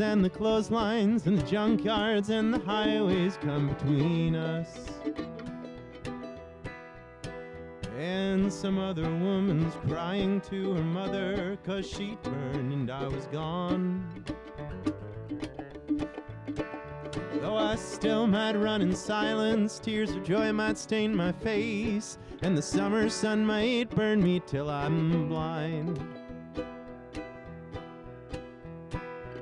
And the clotheslines and the junkyards and the highways come between us. And and some other woman's crying to her mother 'cause she turned and I was gone. Though I still might run in silence, tears of joy might stain my face, and the summer sun might burn me till I'm blind.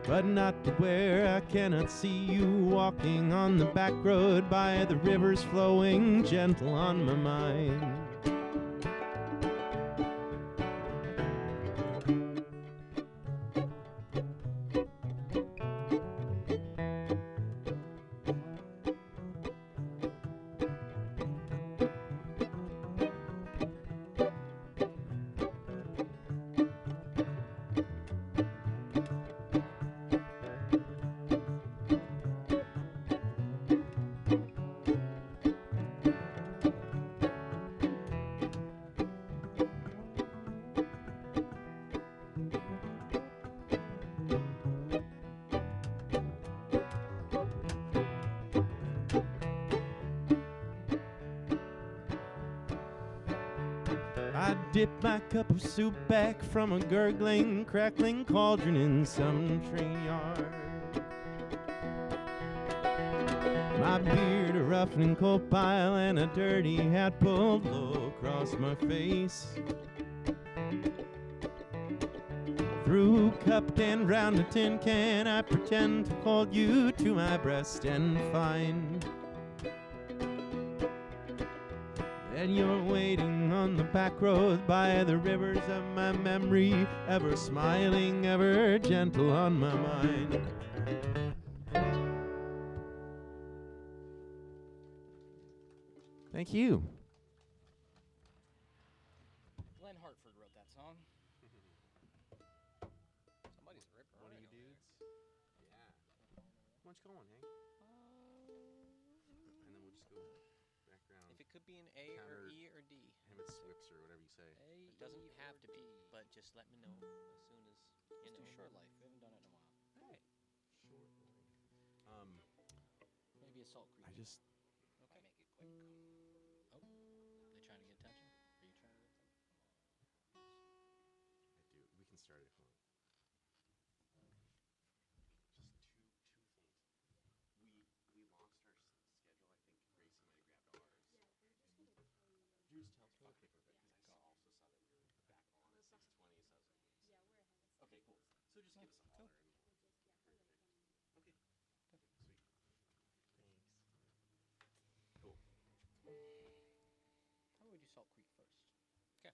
But not to where I cannot see you walking on the back road by the rivers flowing gentle on my mind. I dip my cup of soup back from a gurgling, crackling cauldron in some train yard. My beard a roughening coal pile and a dirty hat pulled low across my face. Through cup can round a tin can, I pretend to hold you to my breast and find that you're waiting on the back road by the rivers of my memory, ever smiling, ever gentle on my mind. Thank you. Glenn Hartford wrote that song. Somebody's a ripper. One of you dudes? Yeah. Why don't you go on, Hank? And then we'll just go background. If it could be an A Counter- or E or D. Him at Swips or whatever you say. It doesn't have to be, but just let me know as soon as you Let's know. do Short Life. We haven't done it in a while. Hey. Short life. Maybe a Salt Creek. I just Okay. Make it quick. Oh, they trying to get attention? Are you trying to get attention? I do. We can start it if you want. Just two things. We launched our schedule. I think Gracie might have grabbed ours. Juice tells me. Okay, perfect. Because I also saw that we were back on at 6:20, so I was like, okay, cool. So just give us a holler. Okay. Sweet. Thanks. Cool. How would we do Salt Creek first? Okay.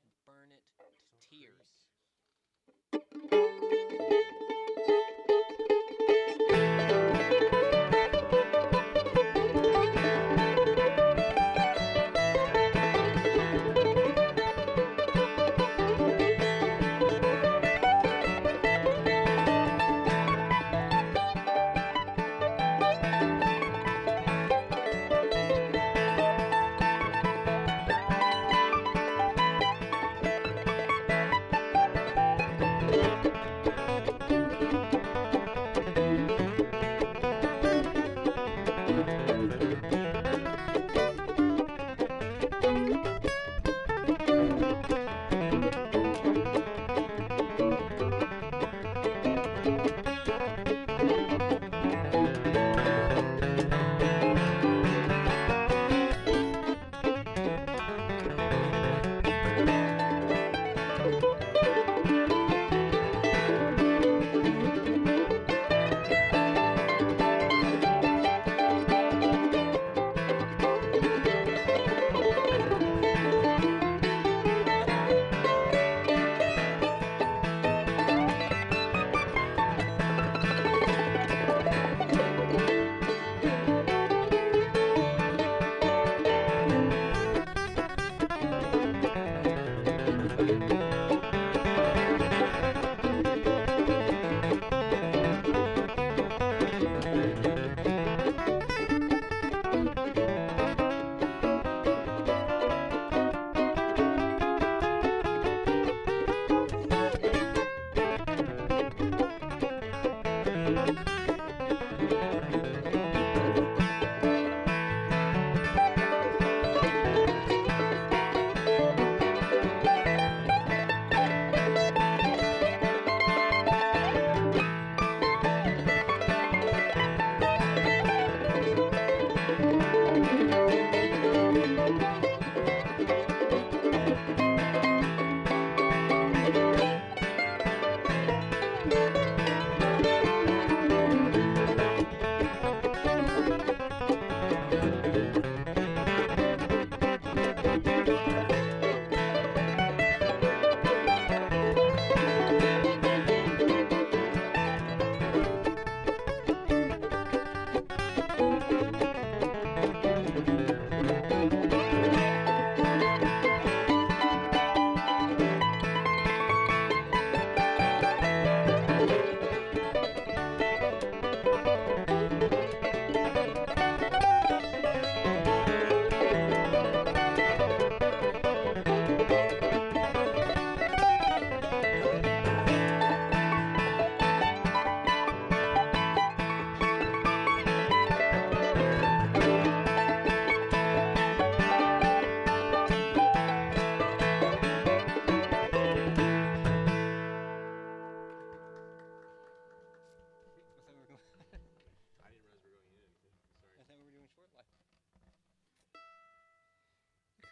Just burn it to tears.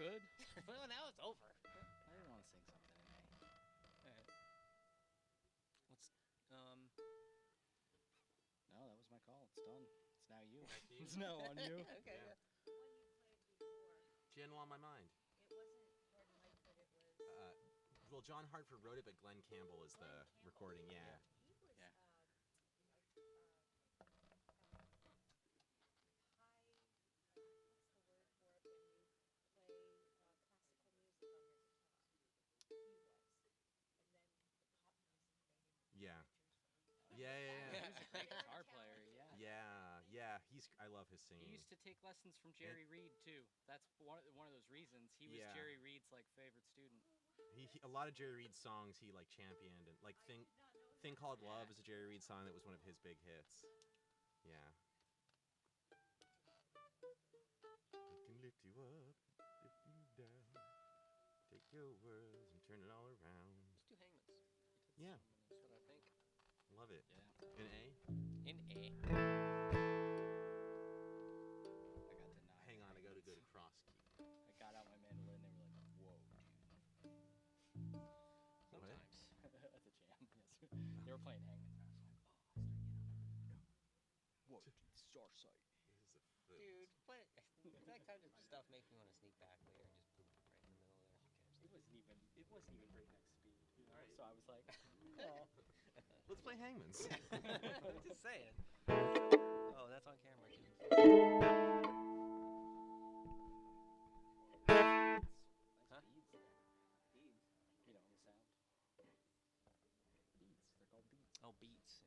could. Well, now it's over. I didn't want to sing something in A. Alright. Let's, No, that was my call. It's done. It's now you. It's now on you. okay. Yeah. Jen on my mind. Well, John Hartford wrote it, but Glenn Campbell is the recording. Yeah. Yeah. Yeah. Yeah. He's a great guitar player. Yeah. I love his singing. He used to take lessons from Jerry Reed too. That's one of those reasons. He was Yeah. Jerry Reed's like favorite student. A lot of Jerry Reed's songs he like championed, and like Thing Called Love is a Jerry Reed song that was one of his big hits. Yeah. I can lift you up, lift you down, take your words and turn it all around. Let's do Hangman's. Yeah. That's what I think. Love it. Yeah. In A? In A. I got denied. Hang on, I gotta go to cross key. I got out my mandolin and they were like, "Whoa, dude." Sometimes. At the jam, yes. They were playing Hangman's and I was like, "Oh, I start, whoa, dude, Starsight." Dude, what? That kind of stuff makes me want to sneak back later and just poop right in the middle there. Who cares? It wasn't even breakneck speed, you know? Alright. So I was like, "Oh." Let's play Hangman's. I'm just saying. Oh, that's on camera too. Nice beads there. Beads. You know, the sound. Beats. They're called beats. Oh, beats.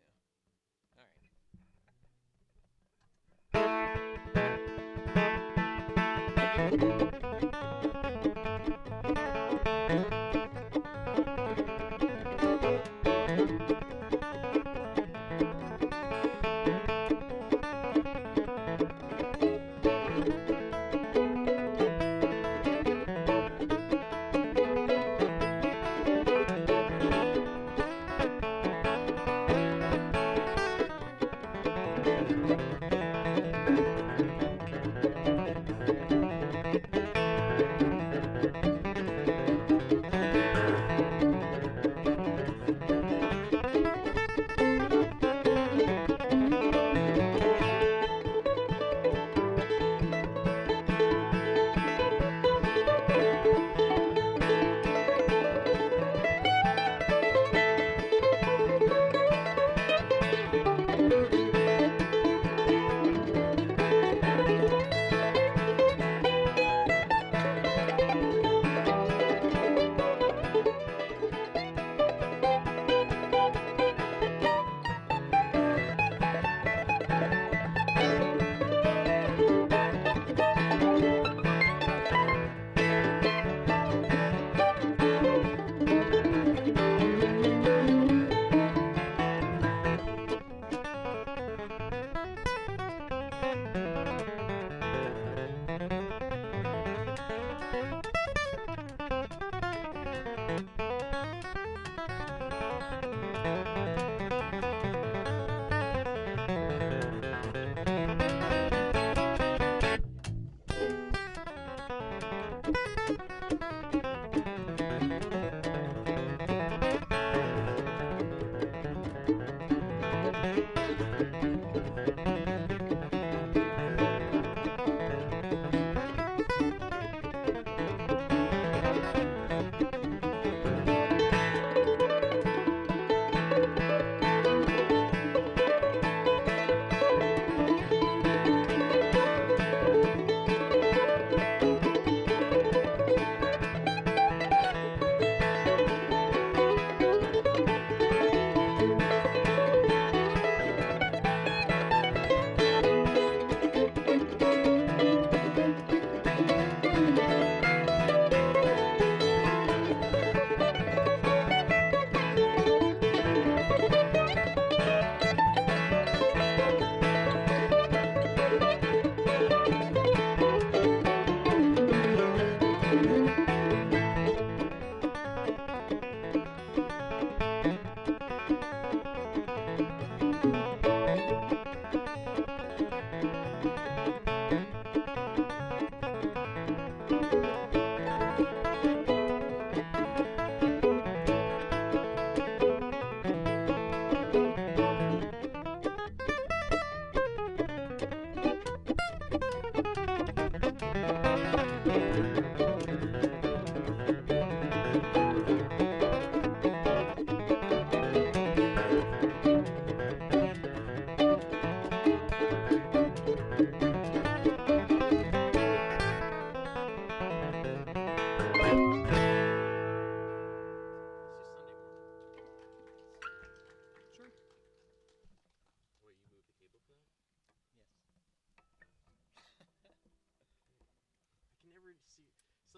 Yeah. All right.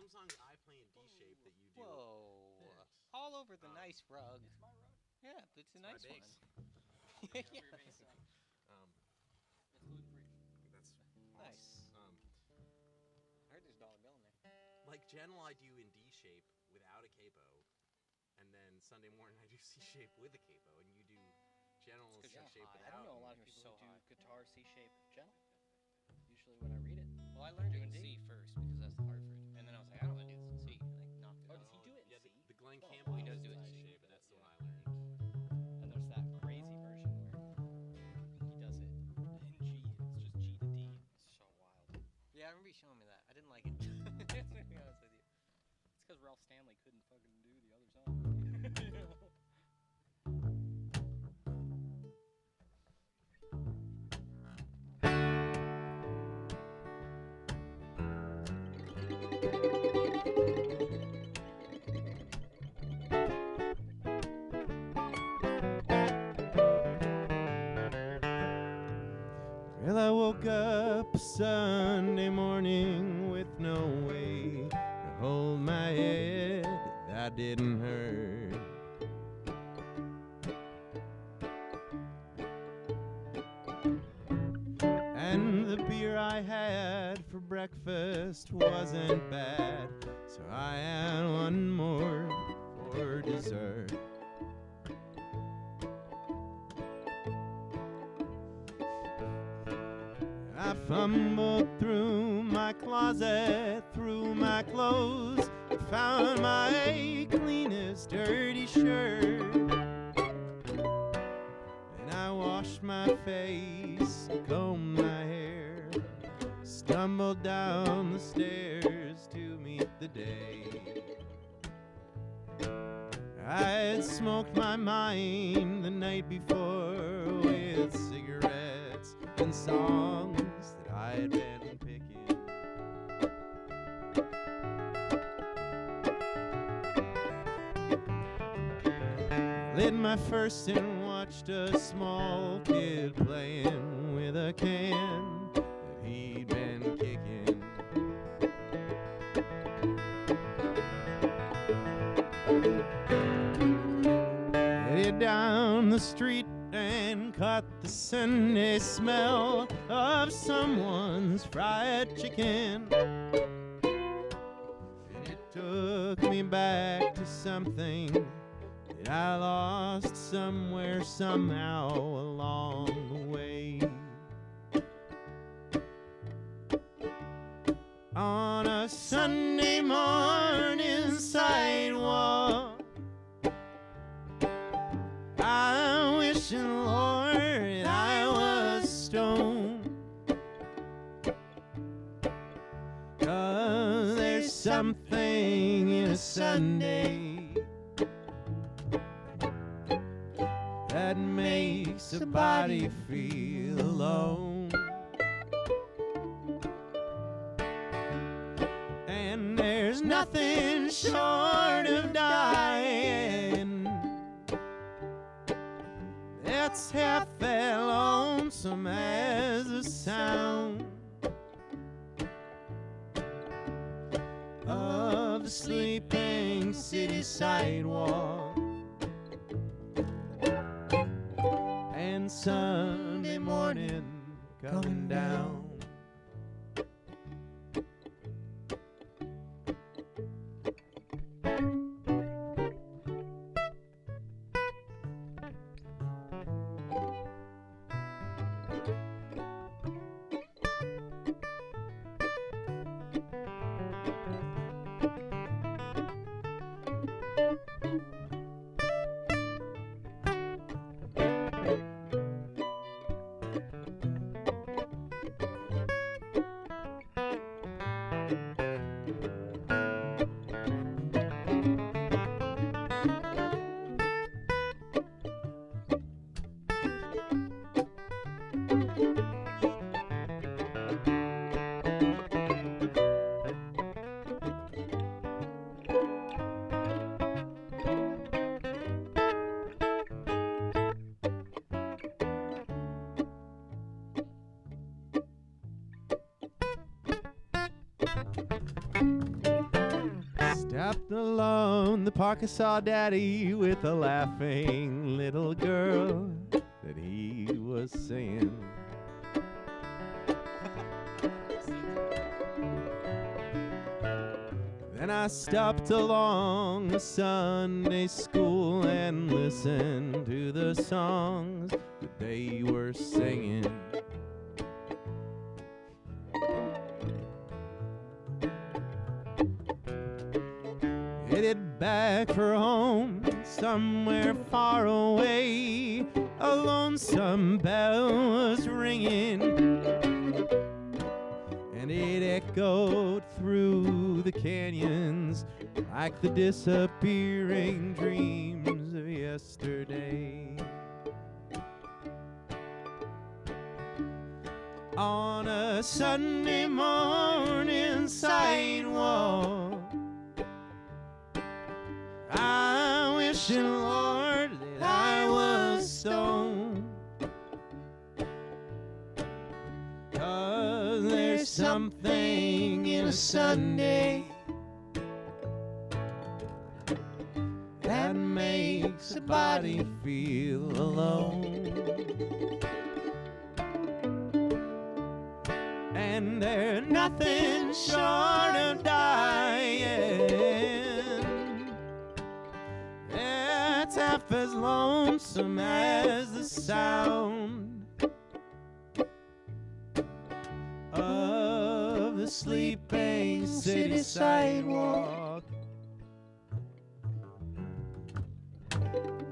some songs I play in D shape that you do. Whoa. Yes. All over the nice rug. It's my rug. Yeah, it's a nice my one. bass. Yeah. It's gluten-free. That's Nice. awesome. I heard there's $1 bill in there. Like Gentle, I do in D shape without a capo, and then Sunday morning I do C shape with a capo, and you do Gentle C Yeah, shape I without. don't know a lot of You're people so who do high. guitar C-shape gentle. Usually when I read it. Well, I learned it Doing in D. C first because that's the Hartford, and then I was like, I don't want to do this in C. And I knocked it Oh, out. does he do it in Yeah, C? the Glenn Oh, Campbell he does do it in C C, shape, but that's the yeah. one I learned. And there's that crazy version where he does it in G. It's just G to D. It's so wild. Yeah, I remember you showing me that. I didn't like it. To be honest with you. It's because Ralph Stanley couldn't fucking do the other song. Well, I woke up Sunday morning with no way to hold my head that didn't hurt. And the beer I had for breakfast wasn't bad, so I had one more for dessert. I fumbled through my closet, through my clothes, found my cleanest dirty shirt. And I washed my face, combed my hair, stumbled down the stairs to meet the day. I had smoked my mind the night before with cigarettes and songs that I had been picking. Lit my first and watched a small kid playing with a can that he'd been kicking. Headed down the street and caught the Sunday smell of someone's fried chicken. And it took me back to something that I lost somewhere, somehow along the way. On a Sunday morning sidewalk, I'm wishing, Lord, I was stoned. 'Cause there's something in a Sunday that makes a body feel alone. And there's nothing short of dying that's half as lonesome as the sound of the sleeping city sidewalk and Sunday morning coming down. Stopped along the park, I saw Daddy with a laughing little girl that he was singing. Then I stopped along the Sunday school and listened to the songs that they were singing. Headed back for home, somewhere far away, a lonesome bell was ringing, and it echoed through the canyons like the disappearing dreams of yesterday. On a Sunday morning sidewalk, I wish, Lord, that I was stoned, 'cause there's something in a Sunday that makes a body feel alone. And there's nothing short of dying that's half as lonesome as the sound of the sleeping city sidewalk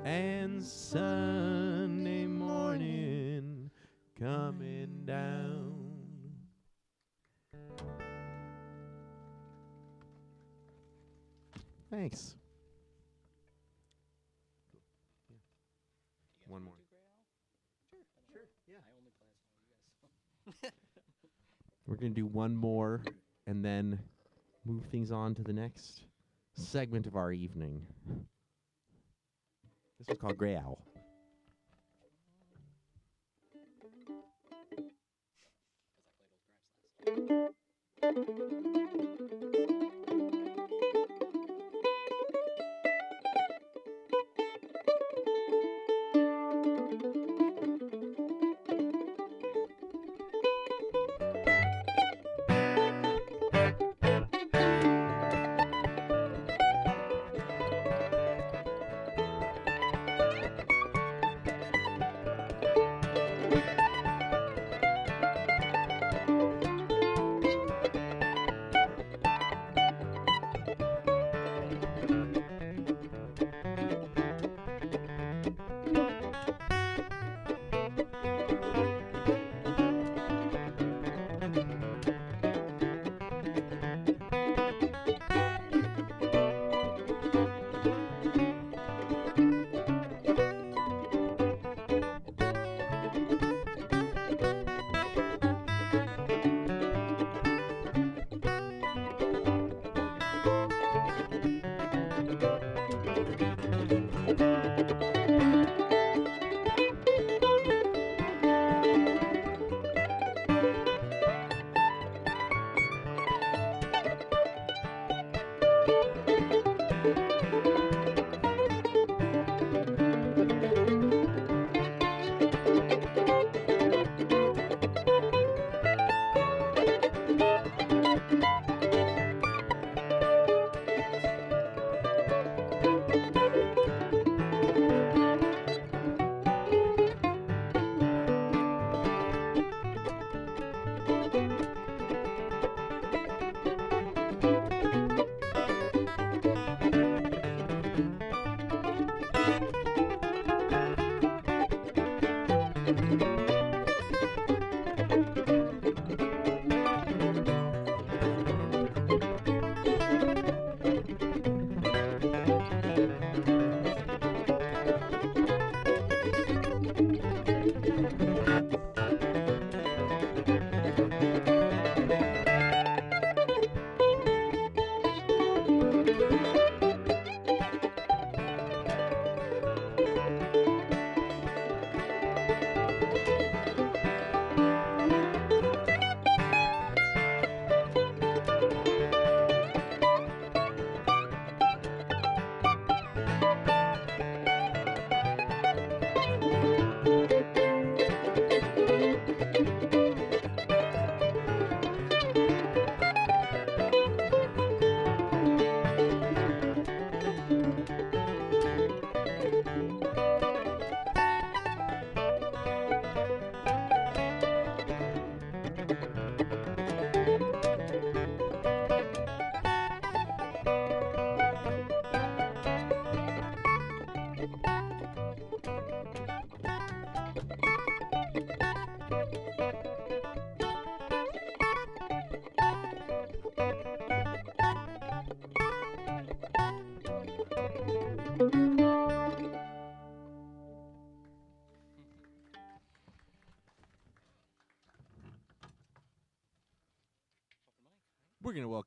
and Sunday morning coming down. Thanks. One more. Sure. Yeah. I only play as one of you guys. We're going to do one more and then move things on to the next segment of our evening. This one's called Gray Owl.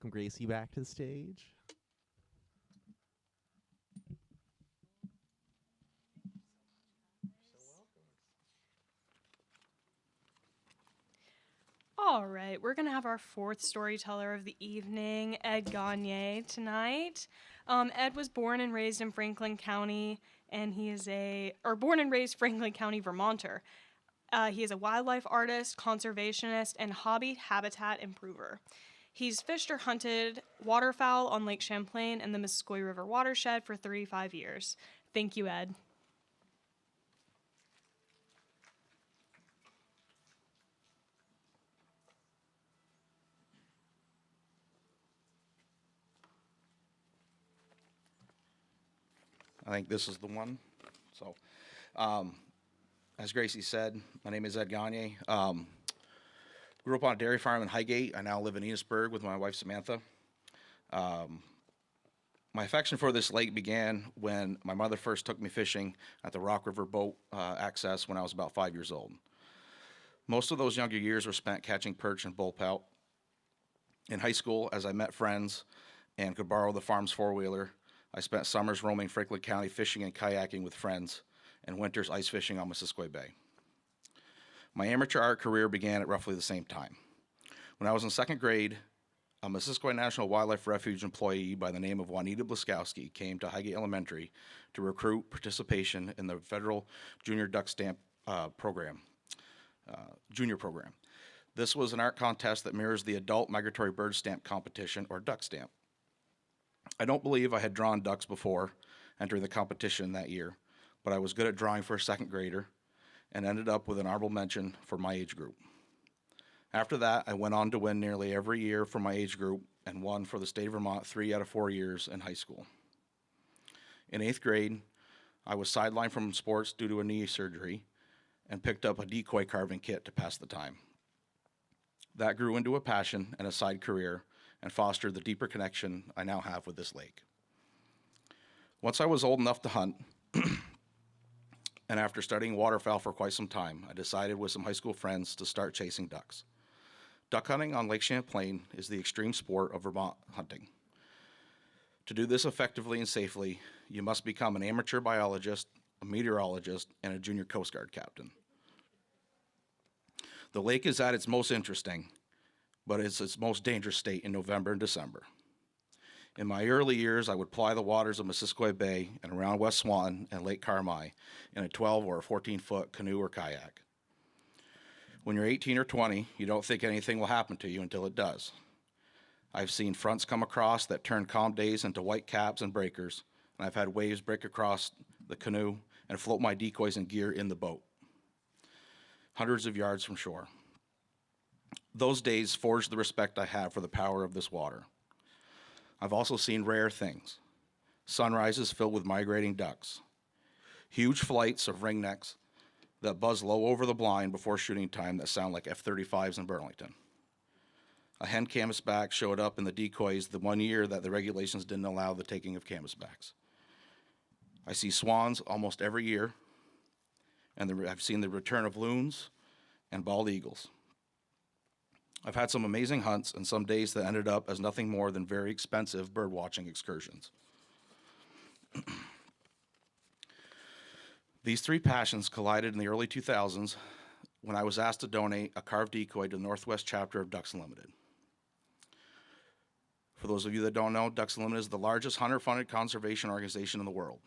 welcome Gracie back to the stage. All right, we're going to have our fourth storyteller of the evening, Ed Gagne, tonight. Ed was born and raised in Franklin County, and he is born and raised Franklin County, Vermonter. He is a wildlife artist, conservationist, and hobby habitat improver. He's fished or hunted waterfowl on Lake Champlain and the Mill River Watershed for 35 years. Thank you, Ed. I think this is the one. So, as Gracie said, my name is Ed Gagne. Grew up on a dairy farm in Highgate. I now live in Enosburg with my wife, Samantha. My affection for this lake began when my mother first took me fishing at the Rock River boat access when I was about 5 years old. Most of those younger years were spent catching perch and bullpout. In high school, as I met friends and could borrow the farm's four-wheeler, I spent summers roaming Franklin County fishing and kayaking with friends, and winters ice fishing on Missisquoi Bay. My amateur art career began at roughly the same time. When I was in second grade, a Missisquoi National Wildlife Refuge employee by the name of Juanita Blaskowski came to Highgate Elementary to recruit participation in the federal junior duck stamp junior program. This was an art contest that mirrors the adult migratory bird stamp competition, or duck stamp. I don't believe I had drawn ducks before entering the competition that year, but I was good at drawing for a second grader and ended up with an honorable mention for my age group. After that, I went on to win nearly every year for my age group and won for the state of Vermont 3 out of 4 years in high school. In 8th grade, I was sidelined from sports due to a knee surgery and picked up a decoy carving kit to pass the time. That grew into a passion and a side career and fostered the deeper connection I now have with this lake. Once I was old enough to hunt, and after studying waterfowl for quite some time, I decided with some high school friends to start chasing ducks. Duck hunting on Lake Champlain is the extreme sport of Vermont hunting. To do this effectively and safely, you must become an amateur biologist, a meteorologist, and a junior Coast Guard captain. The lake is at its most interesting, but it's its most dangerous state in November and December. In my early years, I would ply the waters of Missisquoi Bay and around West Swan and Lake Carmi in a 12 or a 14-foot canoe or kayak. When you're 18 or 20, you don't think anything will happen to you until it does. I've seen fronts come across that turn calm days into white caps and breakers, and I've had waves break across the canoe and float my decoys and gear in the boat, hundreds of yards from shore. Those days forged the respect I have for the power of this water. I've also seen rare things. Sunrises filled with migrating ducks. Huge flights of ringnecks that buzz low over the blind before shooting time that sound like F-35s in Burlington. A hen canvasback showed up in the decoys the one year that the regulations didn't allow the taking of canvasbacks. I see swans almost every year, and I've seen the return of loons and bald eagles. I've had some amazing hunts and some days that ended up as nothing more than very expensive bird watching excursions. These three passions collided in the early 2000s when I was asked to donate a carved decoy to the Northwest chapter of Ducks Unlimited. For those of you that don't know, Ducks Unlimited is the largest hunter-funded conservation organization in the world.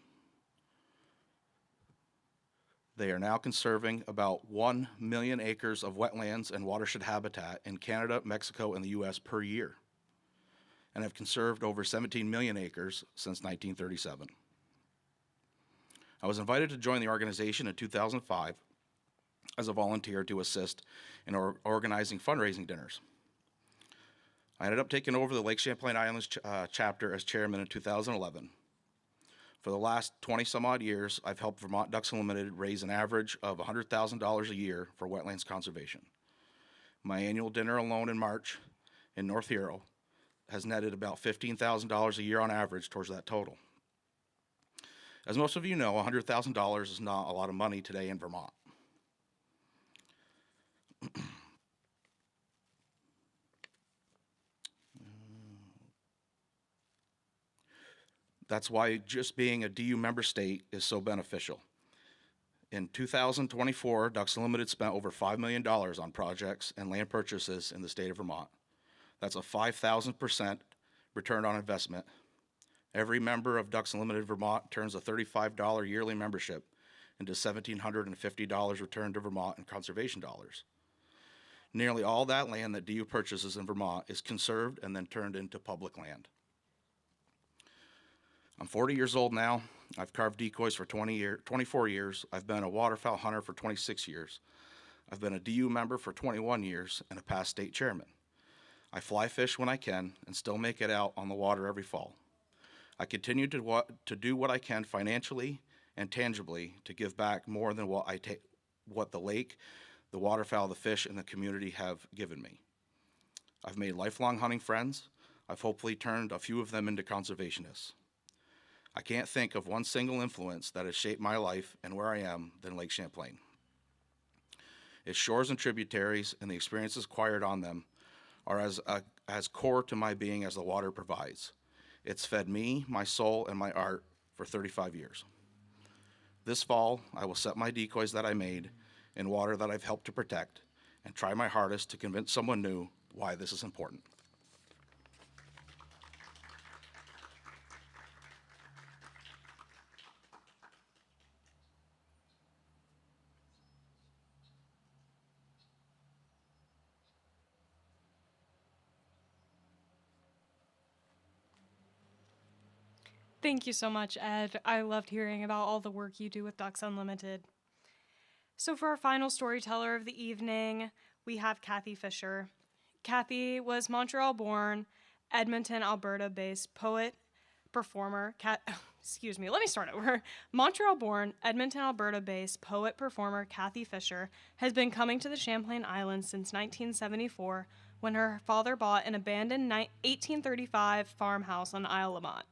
They are now conserving about 1 million acres of wetlands and watershed habitat in Canada, Mexico, and the US per year, and have conserved over 17 million acres since 1937. I was invited to join the organization in 2005 as a volunteer to assist in organizing fundraising dinners. I ended up taking over the Lake Champlain Islands chapter as chairman in 2011. For the last 20 some odd years, I've helped Vermont Ducks Unlimited raise an average of $100,000 a year for wetlands conservation. My annual dinner alone in March in North Hero has netted about $15,000 a year on average towards that total. As most of you know, $100,000 is not a lot of money today in Vermont. That's why just being a DU member state is so beneficial. In 2024, Ducks Unlimited spent over $5 million on projects and land purchases in the state of Vermont. That's a 5,000% return on investment. Every member of Ducks Unlimited Vermont turns a $35 yearly membership into $1,750 returned to Vermont in conservation dollars. Nearly all that land that DU purchases in Vermont is conserved and then turned into public land. I'm 40 years old now. I've carved decoys for 24 years. I've been a waterfowl hunter for 26 years. I've been a DU member for 21 years and a past state chairman. I fly fish when I can and still make it out on the water every fall. I continue to do what I can financially and tangibly to give back more than what the lake, the waterfowl, the fish, and the community have given me. I've made lifelong hunting friends. I've hopefully turned a few of them into conservationists. I can't think of one single influence that has shaped my life and where I am than Lake Champlain. Its shores and tributaries and the experiences acquired on them are as core to my being as the water provides. It's fed me, my soul, and my art for 35 years. This fall, I will set my decoys that I made in water that I've helped to protect and try my hardest to convince someone new why this is important. Thank you so much, Ed. I loved hearing about all the work you do with Ducks Unlimited. So for our final storyteller of the evening, we have Kathy Fisher. Kathy was Montreal-born, Edmonton, Alberta-based poet, performer. Montreal-born, Edmonton, Alberta-based poet, performer Kathy Fisher has been coming to the Champlain Islands since 1974, when her father bought an abandoned 1835 farmhouse on Isle La Motte.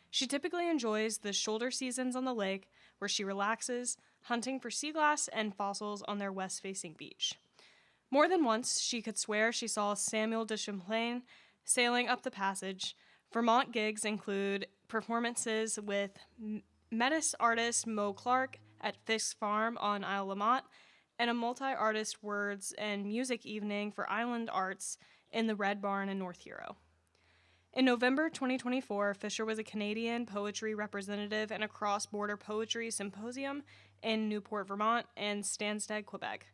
She typically enjoys the shoulder seasons on the lake, where she relaxes, hunting for sea glass and fossils on their west-facing beach. More than once, she could swear she saw Samuel de Champlain sailing up the passage. Vermont gigs include performances with Metis artist Mo Clark at Fisk Farm on Isle La Motte, and a multi-artist words and music evening for Island Arts in the Red Barn in North Hero. In November 2024, Fisher was a Canadian poetry representative in a cross-border poetry symposium in Newport, Vermont, and Stansted, Quebec,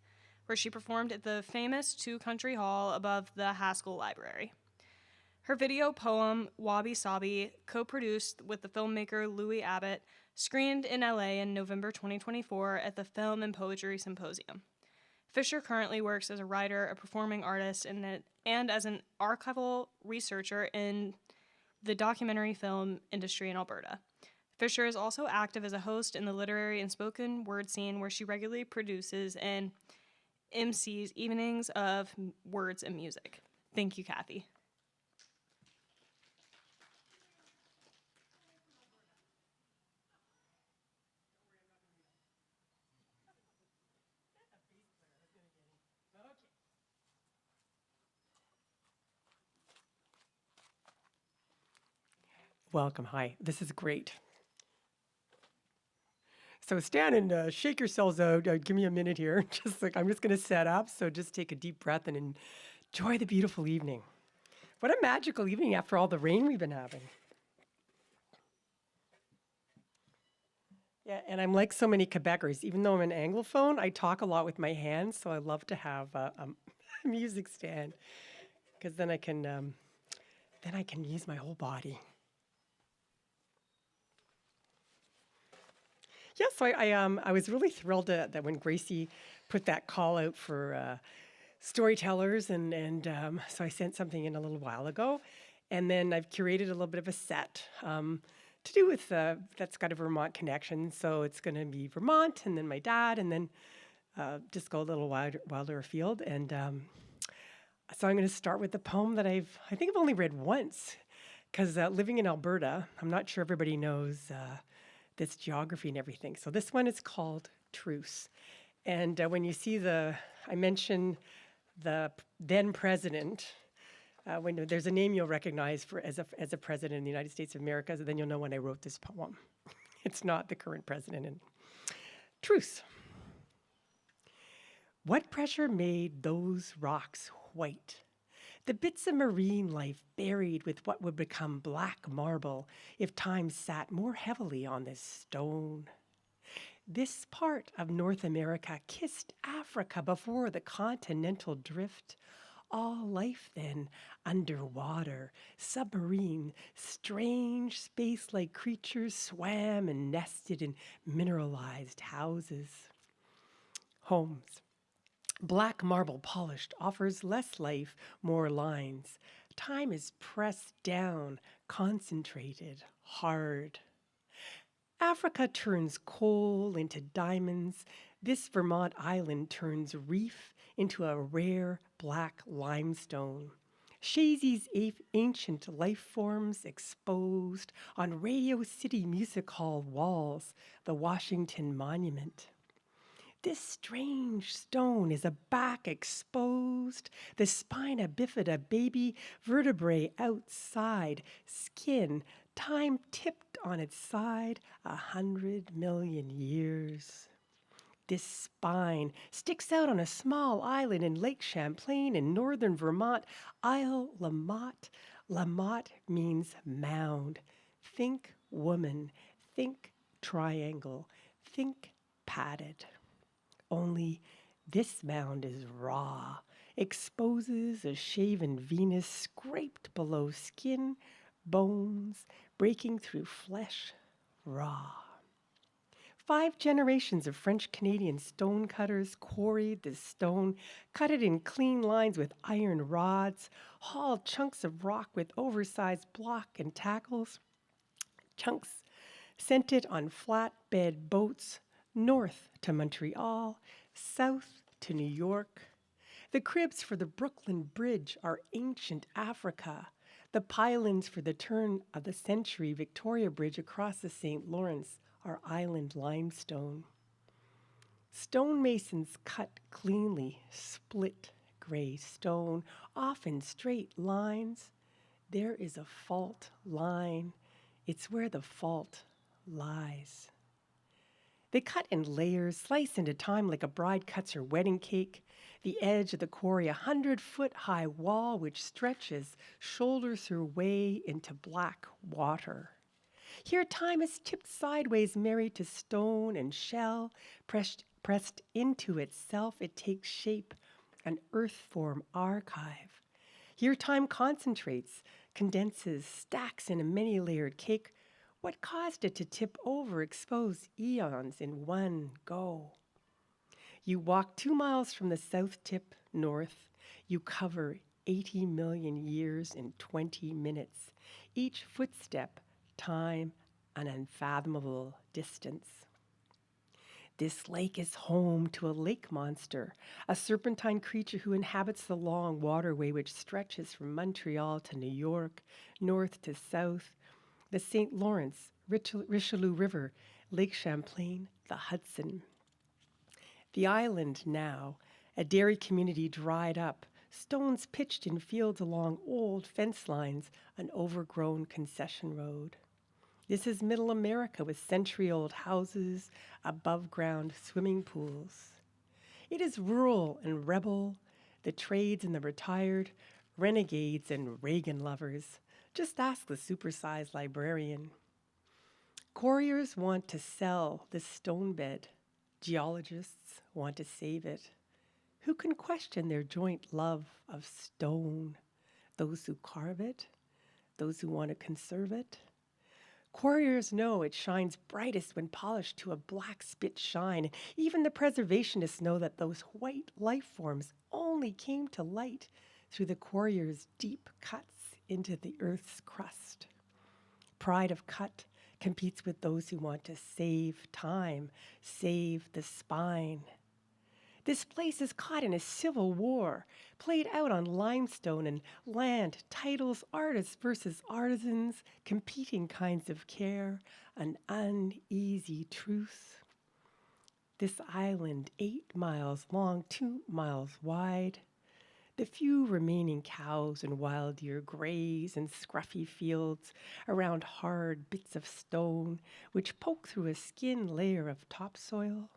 where she performed at the famous Two-Country Hall above the Haskell Library. Her video poem, Wabi Sabi, co-produced with the filmmaker Louis Abbott, screened in LA in November 2024 at the Film and Poetry Symposium. Fisher currently works as a writer, a performing artist, and as an archival researcher in the documentary film industry in Alberta. Fisher is also active as a host in the literary and spoken word scene, where she regularly produces and MCs evenings of words and music. Thank you, Kathy. Welcome. Hi. This is great. So stand and shake yourselves out. Give me a minute here. I'm just going to set up. So just take a deep breath and enjoy the beautiful evening. What a magical evening after all the rain we've been having. Yeah, and I'm like so many Quebecers. Even though I'm an Anglophone, I talk a lot with my hands. So I love to have a music stand, because then I can use my whole body. Yeah, so I was really thrilled that when Gracie put that call out for storytellers, and so I sent something in a little while ago, and then I've curated a little bit of a set to do with that's got a Vermont connection. So it's going to be Vermont, and then my dad, and then just go a little wilder afield. And so I'm going to start with a poem that I think I've only read once, because living in Alberta, I'm not sure everybody knows this geography and everything. So this one is called Truce. And when you see I mentioned the then president When there's a name you'll recognize as a president in the United States of America, so then you'll know when I wrote this poem. It's not the current president. And truce. What pressure made those rocks white? The bits of marine life buried with what would become black marble if time sat more heavily on this stone. This part of North America kissed Africa before the continental drift. All life then, underwater, submarine, strange space-like creatures swam and nested in mineralized houses. Homes. Black marble polished offers less life, more lines. Time is pressed down, concentrated, hard. Africa turns coal into diamonds. This Vermont island turns reef into a rare black limestone. Shazy's ancient life forms exposed on Radio City Music Hall walls, the Washington Monument. This strange stone is a back exposed, the spina bifida, baby vertebrae outside, skin, time tipped on its side, 100 million years. This spine sticks out on a small island in Lake Champlain in northern Vermont, Isle La Motte. La Motte means mound. Think woman, think triangle, think padded. Only this mound is raw, exposes a shaven Venus scraped below skin, bones, breaking through flesh, raw. 5 generations of French-Canadian stone cutters quarried this stone, cut it in clean lines with iron rods, hauled chunks of rock with oversized block and tackles, chunks sent it on flatbed boats, north to Montreal, south to New York. The cribs for the Brooklyn Bridge are ancient Africa. The pylons for the turn of the century Victoria Bridge across the St. Lawrence are island limestone. Stonemasons cut cleanly, split gray stone, often straight lines. There is a fault line. It's where the fault lies. They cut in layers, slice into time like a bride cuts her wedding cake. The edge of the quarry, 100-foot-high wall which stretches, shoulders her way into black water. Here time is tipped sideways, married to stone and shell. Pressed into itself, it takes shape, an earth form archive. Here time concentrates, condenses, stacks in a many-layered cake. What caused it to tip over, expose eons in one go? You walk 2 miles from the south tip north. You cover 80 million years in 20 minutes. Each footstep, time, an unfathomable distance. This lake is home to a lake monster, a serpentine creature who inhabits the long waterway which stretches from Montreal to New York, north to south, the St. Lawrence, Richelieu River, Lake Champlain, the Hudson. The island now, a dairy community dried up, stones pitched in fields along old fence lines, an overgrown concession road. This is Middle America with century-old houses, above-ground swimming pools. It is rural and rebel, the trades and the retired, renegades and Reagan lovers. Just ask the supersized librarian. Quarriers want to sell this stone bed. Geologists want to save it. Who can question their joint love of stone? Those who carve it? Those who want to conserve it? Quarriers know it shines brightest when polished to a black spit shine. Even the preservationists know that those white life forms only came to light through the quarrier's deep cuts into the earth's crust. Pride of cut competes with those who want to save time, save the spine. This place is caught in a civil war, played out on limestone and land, titles, artists versus artisans, competing kinds of care, an uneasy truth. This island, 8 miles long, 2 miles wide. The few remaining cows and wild deer graze in scruffy fields around hard bits of stone which poke through a skin layer of topsoil.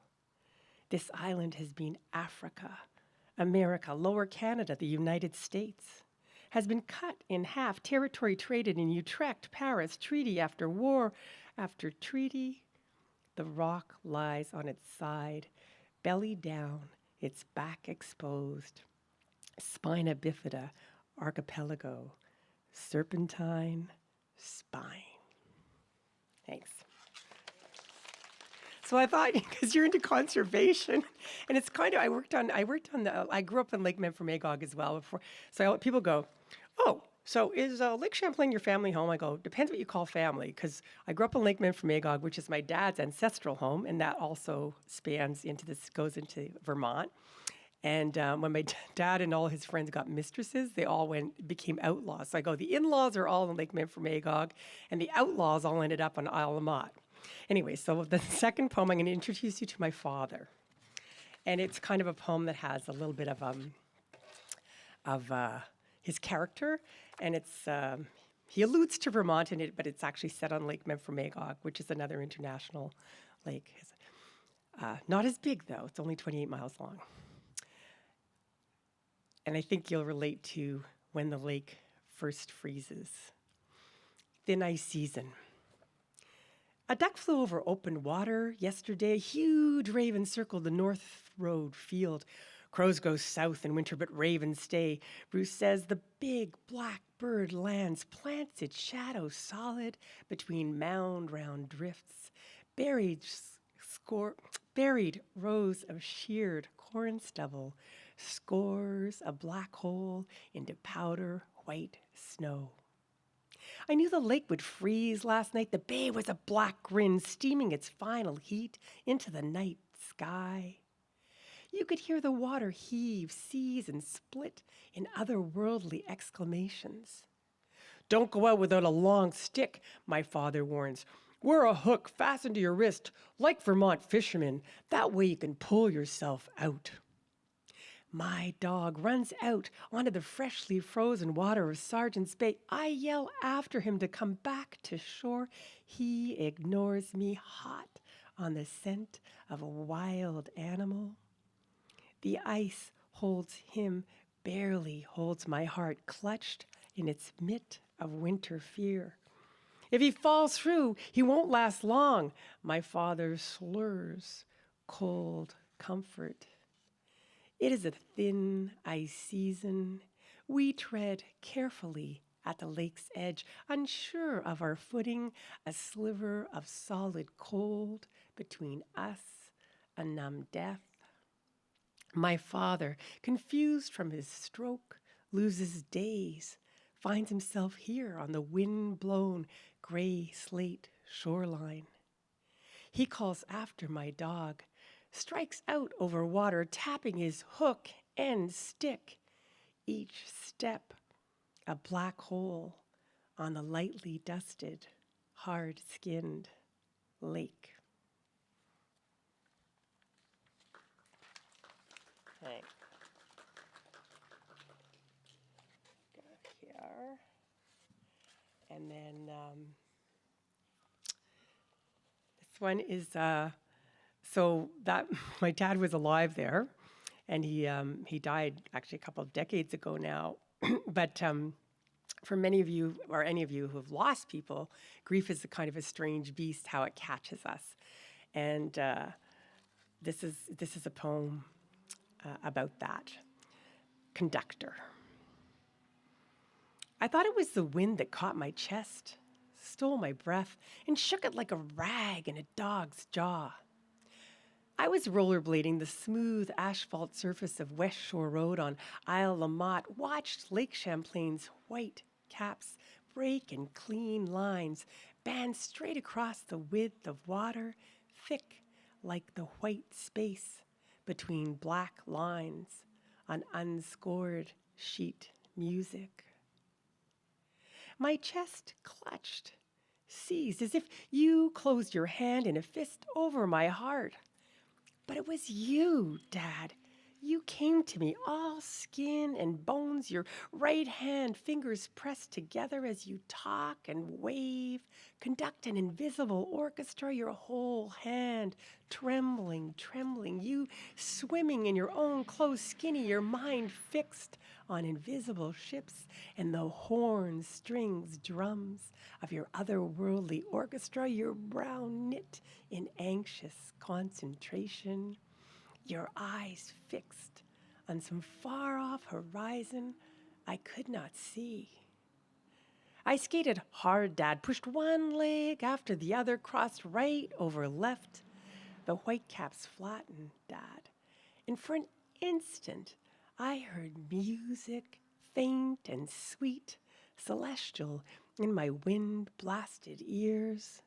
This island has been Africa, America, Lower Canada, the United States, has been cut in half, territory traded in Utrecht, Paris, treaty after war after treaty. The rock lies on its side, belly down, its back exposed. Spina bifida, archipelago, serpentine, spine. Thanks. So I thought, because you're into conservation, and it's kind of, I grew up in Lake Memphremagog as well before. So people go, oh, so is Lake Champlain your family home? I go, depends what you call family, because I grew up in Lake Memphremagog, which is my dad's ancestral home, and that also goes into Vermont. And when my dad and all his friends got mistresses, they all became outlaws. So I go, the in-laws are all in Lake Memphremagog, and the outlaws all ended up on Isle La Motte. Anyway, so the second poem, I'm going to introduce you to my father. And it's kind of a poem that has a little bit of his character. And it's he alludes to Vermont in it, but it's actually set on Lake Memphremagog, which is another international lake. Not as big, though. It's only 28 miles long. And I think you'll relate to when the lake first freezes. Thin ice season. A duck flew over open water yesterday. A huge raven circled the North Road field. Crows go south in winter, but ravens stay. Bruce says the big black bird lands, plants its shadow solid between mound-round drifts. Buried rows of sheared corn stubble, scores a black hole into powder white snow. I knew the lake would freeze last night. The bay was a black grin, steaming its final heat into the night sky. You could hear the water heave, seize, and split in otherworldly exclamations. Don't go out without a long stick, my father warns. Wear a hook fastened to your wrist, like Vermont fishermen. That way you can pull yourself out. My dog runs out onto the freshly frozen water of Sergeant's Bay. I yell after him to come back to shore. He ignores me, hot on the scent of a wild animal. The ice holds him, barely holds my heart, clutched in its mitt of winter fear. If he falls through, he won't last long. My father slurs cold comfort. It is a thin ice season. We tread carefully at the lake's edge, unsure of our footing, a sliver of solid cold between us, a numb death. My father, confused from his stroke, loses days, finds himself here on the wind-blown gray slate shoreline. He calls after my dog, strikes out over water, tapping his hook and stick. Each step, a black hole on the lightly dusted, hard-skinned lake. Thanks. Go here. And then this one is... So that my dad was alive there, and he died actually a couple of decades ago now. But for many of you, or any of you who have lost people, grief is a kind of a strange beast, how it catches us. And this is a poem about that. Conductor. I thought it was the wind that caught my chest, stole my breath, and shook it like a rag in a dog's jaw. I was rollerblading the smooth asphalt surface of West Shore Road on Isle La Motte, watched Lake Champlain's white caps break in clean lines, band straight across the width of water, thick like the white space between black lines on unscored sheet music. My chest clutched, seized, as if you closed your hand in a fist over my heart. But it was you, Dad. You came to me all skin and bones, your right hand, fingers pressed together as you talk and wave, conduct an invisible orchestra, your whole hand trembling, trembling, you swimming in your own close skinny, your mind fixed on invisible ships and the horns, strings, drums of your otherworldly orchestra, your brow knit in anxious concentration, your eyes fixed on some far-off horizon I could not see. I skated hard, Dad, pushed one leg after the other, crossed right over left. The whitecaps flattened, Dad. And for an instant, I heard music, faint and sweet, celestial, in my wind-blasted ears.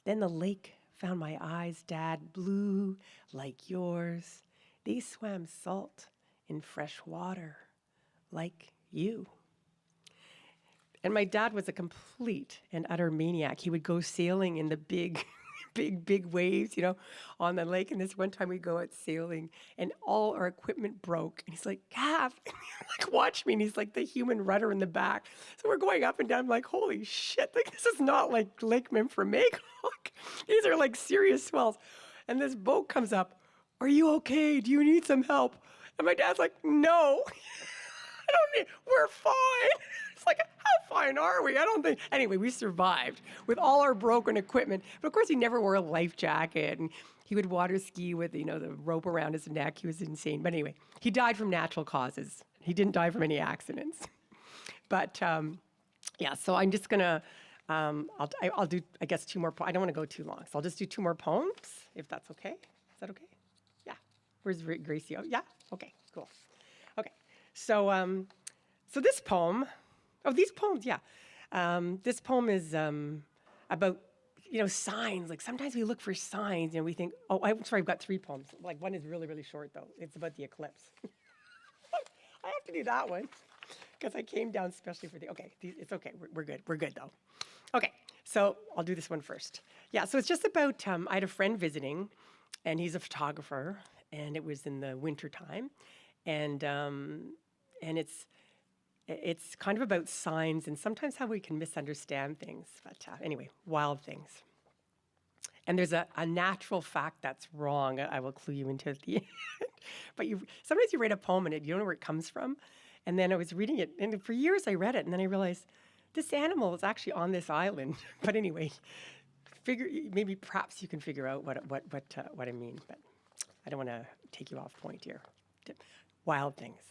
Then the lake found my eyes, Dad, blue like yours. They swam salt in fresh water like you. And my dad was a complete and utter maniac. He would go sailing in the big, big waves, on the lake. And this one time we'd go out sailing and all our equipment broke. And he's like, Gav, like, watch me. And he's like the human rudder in the back. So we're going up and down. I'm like, holy shit, like, this is not like Lake Memphremagog. These are like serious swells. And this boat comes up. Are you okay? Do you need some help? And my dad's like, no, we're fine. It's like, how fine are we? I don't think. Anyway, we survived with all our broken equipment. But of course, he never wore a life jacket. And he would water ski with, the rope around his neck. He was insane. But anyway, he died from natural causes. He didn't die from any accidents. But yeah, so I'm just going to, I'll do, I guess, two more. I don't want to go too long. So I'll just do two more poems, if that's okay. Is that okay? Yeah. Where's Gracie? Oh, yeah? Okay, cool. Okay. So, so this poem, these poems, yeah. This poem is about, signs. Like sometimes we look for signs and we think, I'm sorry, I've got three poems. Like one is really, really short though. It's about the eclipse. I have to do that one because I came down especially for it's okay. We're good. We're good though. Okay, so I'll do this one first. Yeah, so it's just about, I had a friend visiting and he's a photographer and it was in the winter time. And it's kind of about signs and sometimes how we can misunderstand things. But anyway, wild things. And there's a natural fact that's wrong. I will clue you into at the end. But sometimes you read a poem and you don't know where it comes from. And then I was reading it, and for years I read it, and then I realized this animal is actually on this island. But anyway, maybe perhaps you can figure out what I mean. But I don't want to take you off point here. Wild things.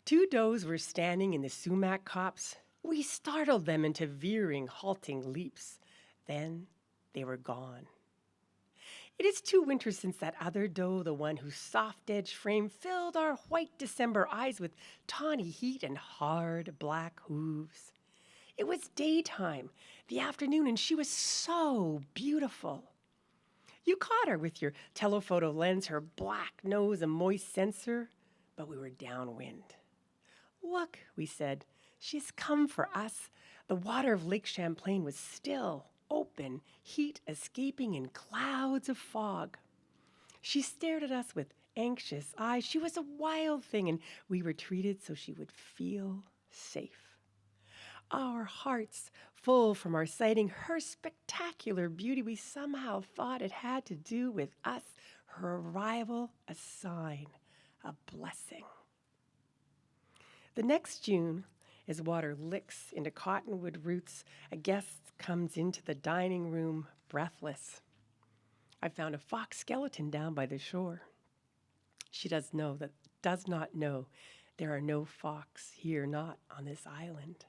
Two does were standing in the sumac copse. We startled them into veering, halting leaps. Then they were gone. It is 2 winters since that other doe, the one whose soft-edged frame filled our white December eyes with tawny heat and hard black hooves. It was daytime, the afternoon, and she was so beautiful. You caught her with your telephoto lens, her black nose a moist sensor, but we were downwind. Look, we said, she's come for us. The water of Lake Champlain was still, open, heat escaping in clouds of fog. She stared at us with anxious eyes. She was a wild thing, and we retreated so she would feel safe. Our hearts full from our sighting her spectacular beauty, we somehow thought it had to do with us, her arrival, a sign, a blessing. The next June, as water licks into cottonwood roots, a guest comes into the dining room breathless. I found a fox skeleton down by the shore. She does not know there are no fox here, not on this island.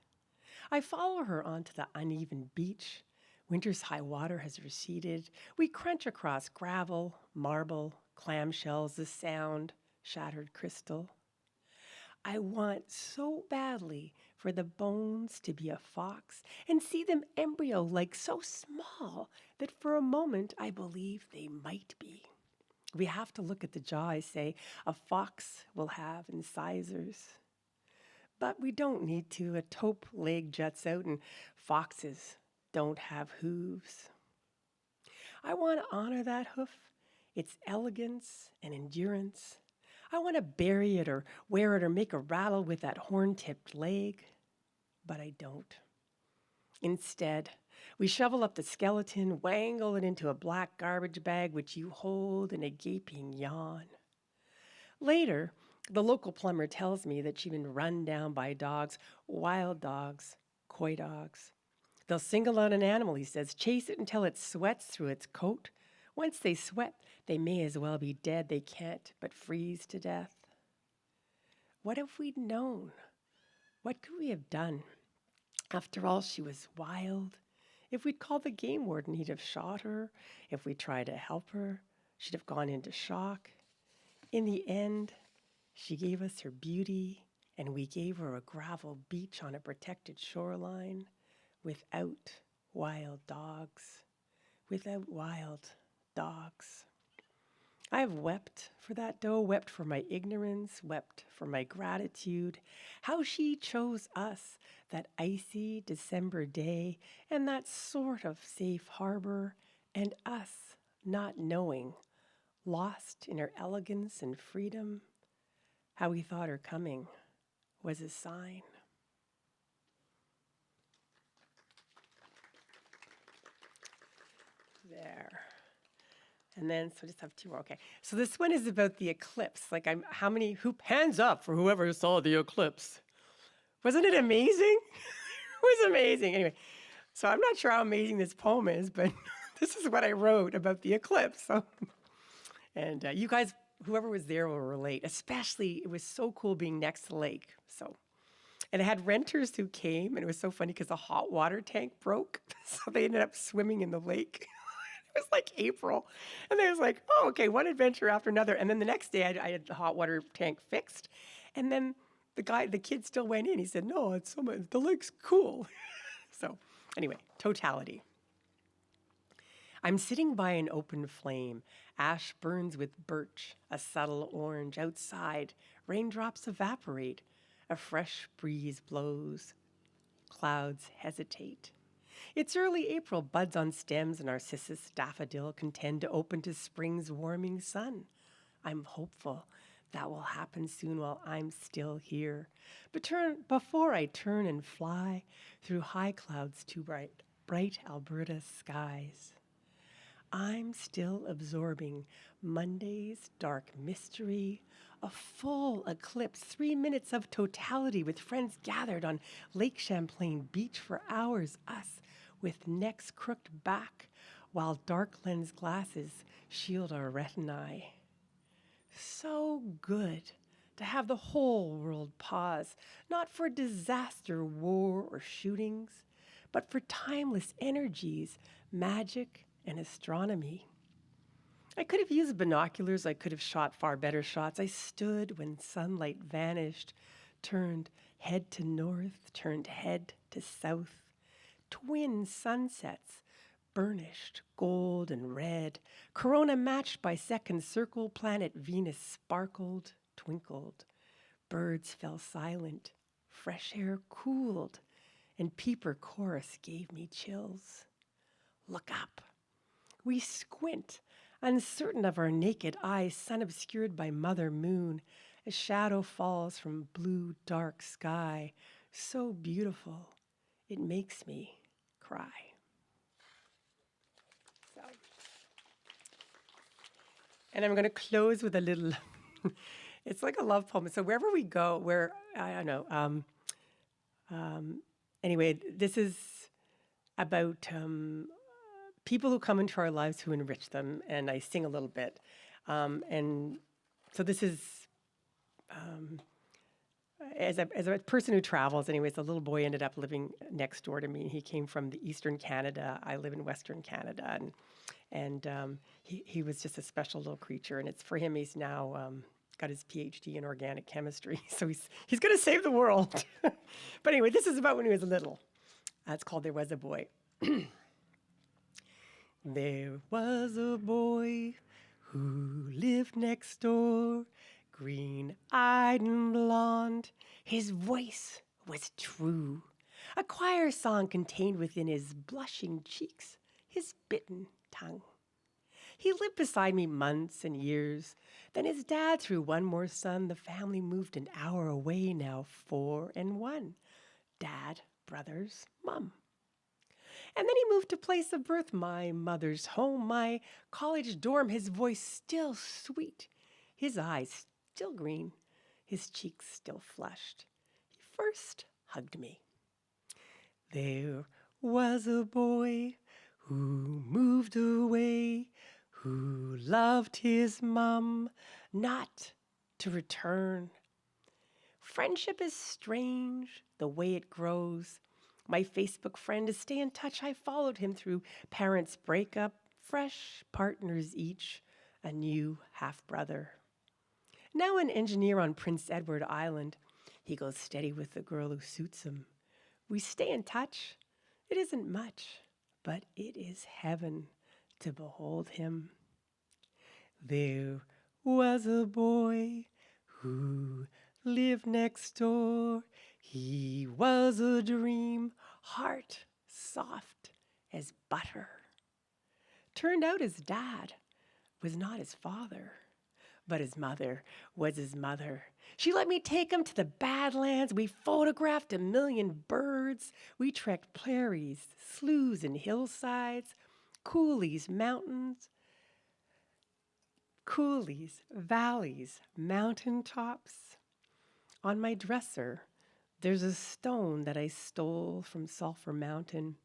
I follow her onto the uneven beach. Winter's high water has receded. We crunch across gravel, marble, clamshells, the sound, shattered crystal. I want so badly for the bones to be a fox and see them embryo-like, so small that for a moment I believe they might be. We have to look at the jaw, I say, a fox will have incisors. But we don't need to. A taupe leg juts out and foxes don't have hooves. I want to honor that hoof, its elegance and endurance, I want to bury it or wear it or make a rattle with that horn-tipped leg, but I don't. Instead, we shovel up the skeleton, wangle it into a black garbage bag, which you hold in a gaping yawn. Later, the local plumber tells me that she'd been run down by dogs, wild dogs, coy dogs. They'll single out an animal, he says, chase it until it sweats through its coat. Once they sweat, they may as well be dead. They can't but freeze to death. What if we'd known? What could we have done? After all, she was wild. If we'd called the game warden, he'd have shot her. If we tried to help her, she'd have gone into shock. In the end, she gave us her beauty, and we gave her a gravel beach on a protected shoreline without wild dogs. Without wild dogs. I have wept for that doe, wept for my ignorance, wept for my gratitude. How she chose us that icy December day and that sort of safe harbor, and us not knowing, lost in her elegance and freedom. How we thought her coming was a sign. There. And then, so just have two more. Okay. So this one is about the eclipse. Like, hands up for whoever saw the eclipse. Wasn't it amazing? It was amazing. Anyway, so I'm not sure how amazing this poem is, but this is what I wrote about the eclipse. So, and you guys, whoever was there will relate. Especially, it was so cool being next to the lake. So, and it had renters who came, and it was so funny because the hot water tank broke. So they ended up swimming in the lake. It was like April. And they was like, oh, okay, one adventure after another. And then the next day I had the hot water tank fixed. And then the kid still went in. He said, no, it's so much, the lake's cool. So anyway, totality. I'm sitting by an open flame. Ash burns with birch, a subtle orange outside. Raindrops evaporate. A fresh breeze blows. Clouds hesitate. It's early April, buds on stems and narcissus daffodil contend to open to spring's warming sun. I'm hopeful that will happen soon while I'm still here. But before I turn and fly through high clouds to bright Alberta skies. I'm still absorbing Monday's dark mystery, a full eclipse, 3 minutes of totality with friends gathered on Lake Champlain beach for hours, us with necks crooked back while dark lens glasses shield our retinae. So good to have the whole world pause, not for disaster, war, or shootings, but for timeless energies, magic, and astronomy. I could have used binoculars. I could have shot far better shots. I stood when sunlight vanished, turned head to north, turned head to south. Twin sunsets, burnished gold and red. Corona matched by second circle, planet Venus sparkled, twinkled. Birds fell silent, fresh air cooled, and peeper chorus gave me chills. Look up. We squint, uncertain of our naked eyes, sun obscured by Mother Moon. A shadow falls from blue, dark sky, so beautiful, it makes me cry. So, and I'm going to close with a little, it's like a love poem. So wherever we go, I don't know, anyway, this is about people who come into our lives who enrich them, and I sing a little bit. And so this is, as a person who travels, anyways, a little boy ended up living next door to me. He came from the Eastern Canada. I live in Western Canada, and he was just a special little creature. And it's for him. He's now got his P.E.G in organic chemistry, so he's going to save the world. But anyway, this is about when he was little. It's called "There Was a Boy." There was a boy who lived next door, green-eyed and blonde. His voice was true, a choir song contained within his blushing cheeks, his bitten tongue. He lived beside me months and years. Then his dad threw one more son. The family moved an hour away, now 4 and 1. Dad, brothers, mom. And then he moved to place of birth, my mother's home, my college dorm, his voice still sweet, his eyes still green, his cheeks still flushed. He first hugged me. There was a boy who moved away, who loved his mom, not to return. Friendship is strange, the way it grows. My Facebook friend to stay in touch, I followed him through parents' breakup, fresh partners each, a new half-brother. Now an engineer on Prince Edward Island, he goes steady with the girl who suits him. We stay in touch. It isn't much, but it is heaven to behold him. There was a boy who lived next door. He was a dream, heart soft as butter. Turned out his dad was not his father, but his mother was his mother. She let me take him to the Badlands. We photographed 1,000,000 birds. We trekked prairies, sloughs, and hillsides, coulees, mountains, coulees, valleys, mountaintops. On my dresser, there's a stone that I stole from Sulphur Mountain.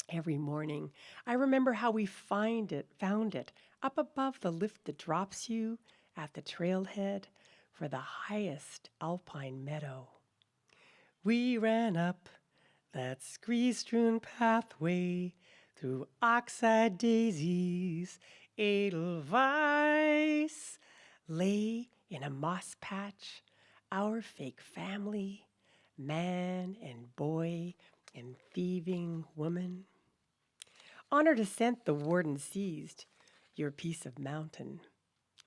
Every morning, I remember how we found it up above the lift that drops you at the trailhead for the highest alpine meadow. We ran up that scree-strewn pathway through oxeye daisies, edelweiss, lay in a moss patch, our fake family, man and boy and thieving woman. On our descent, the warden seized your piece of mountain.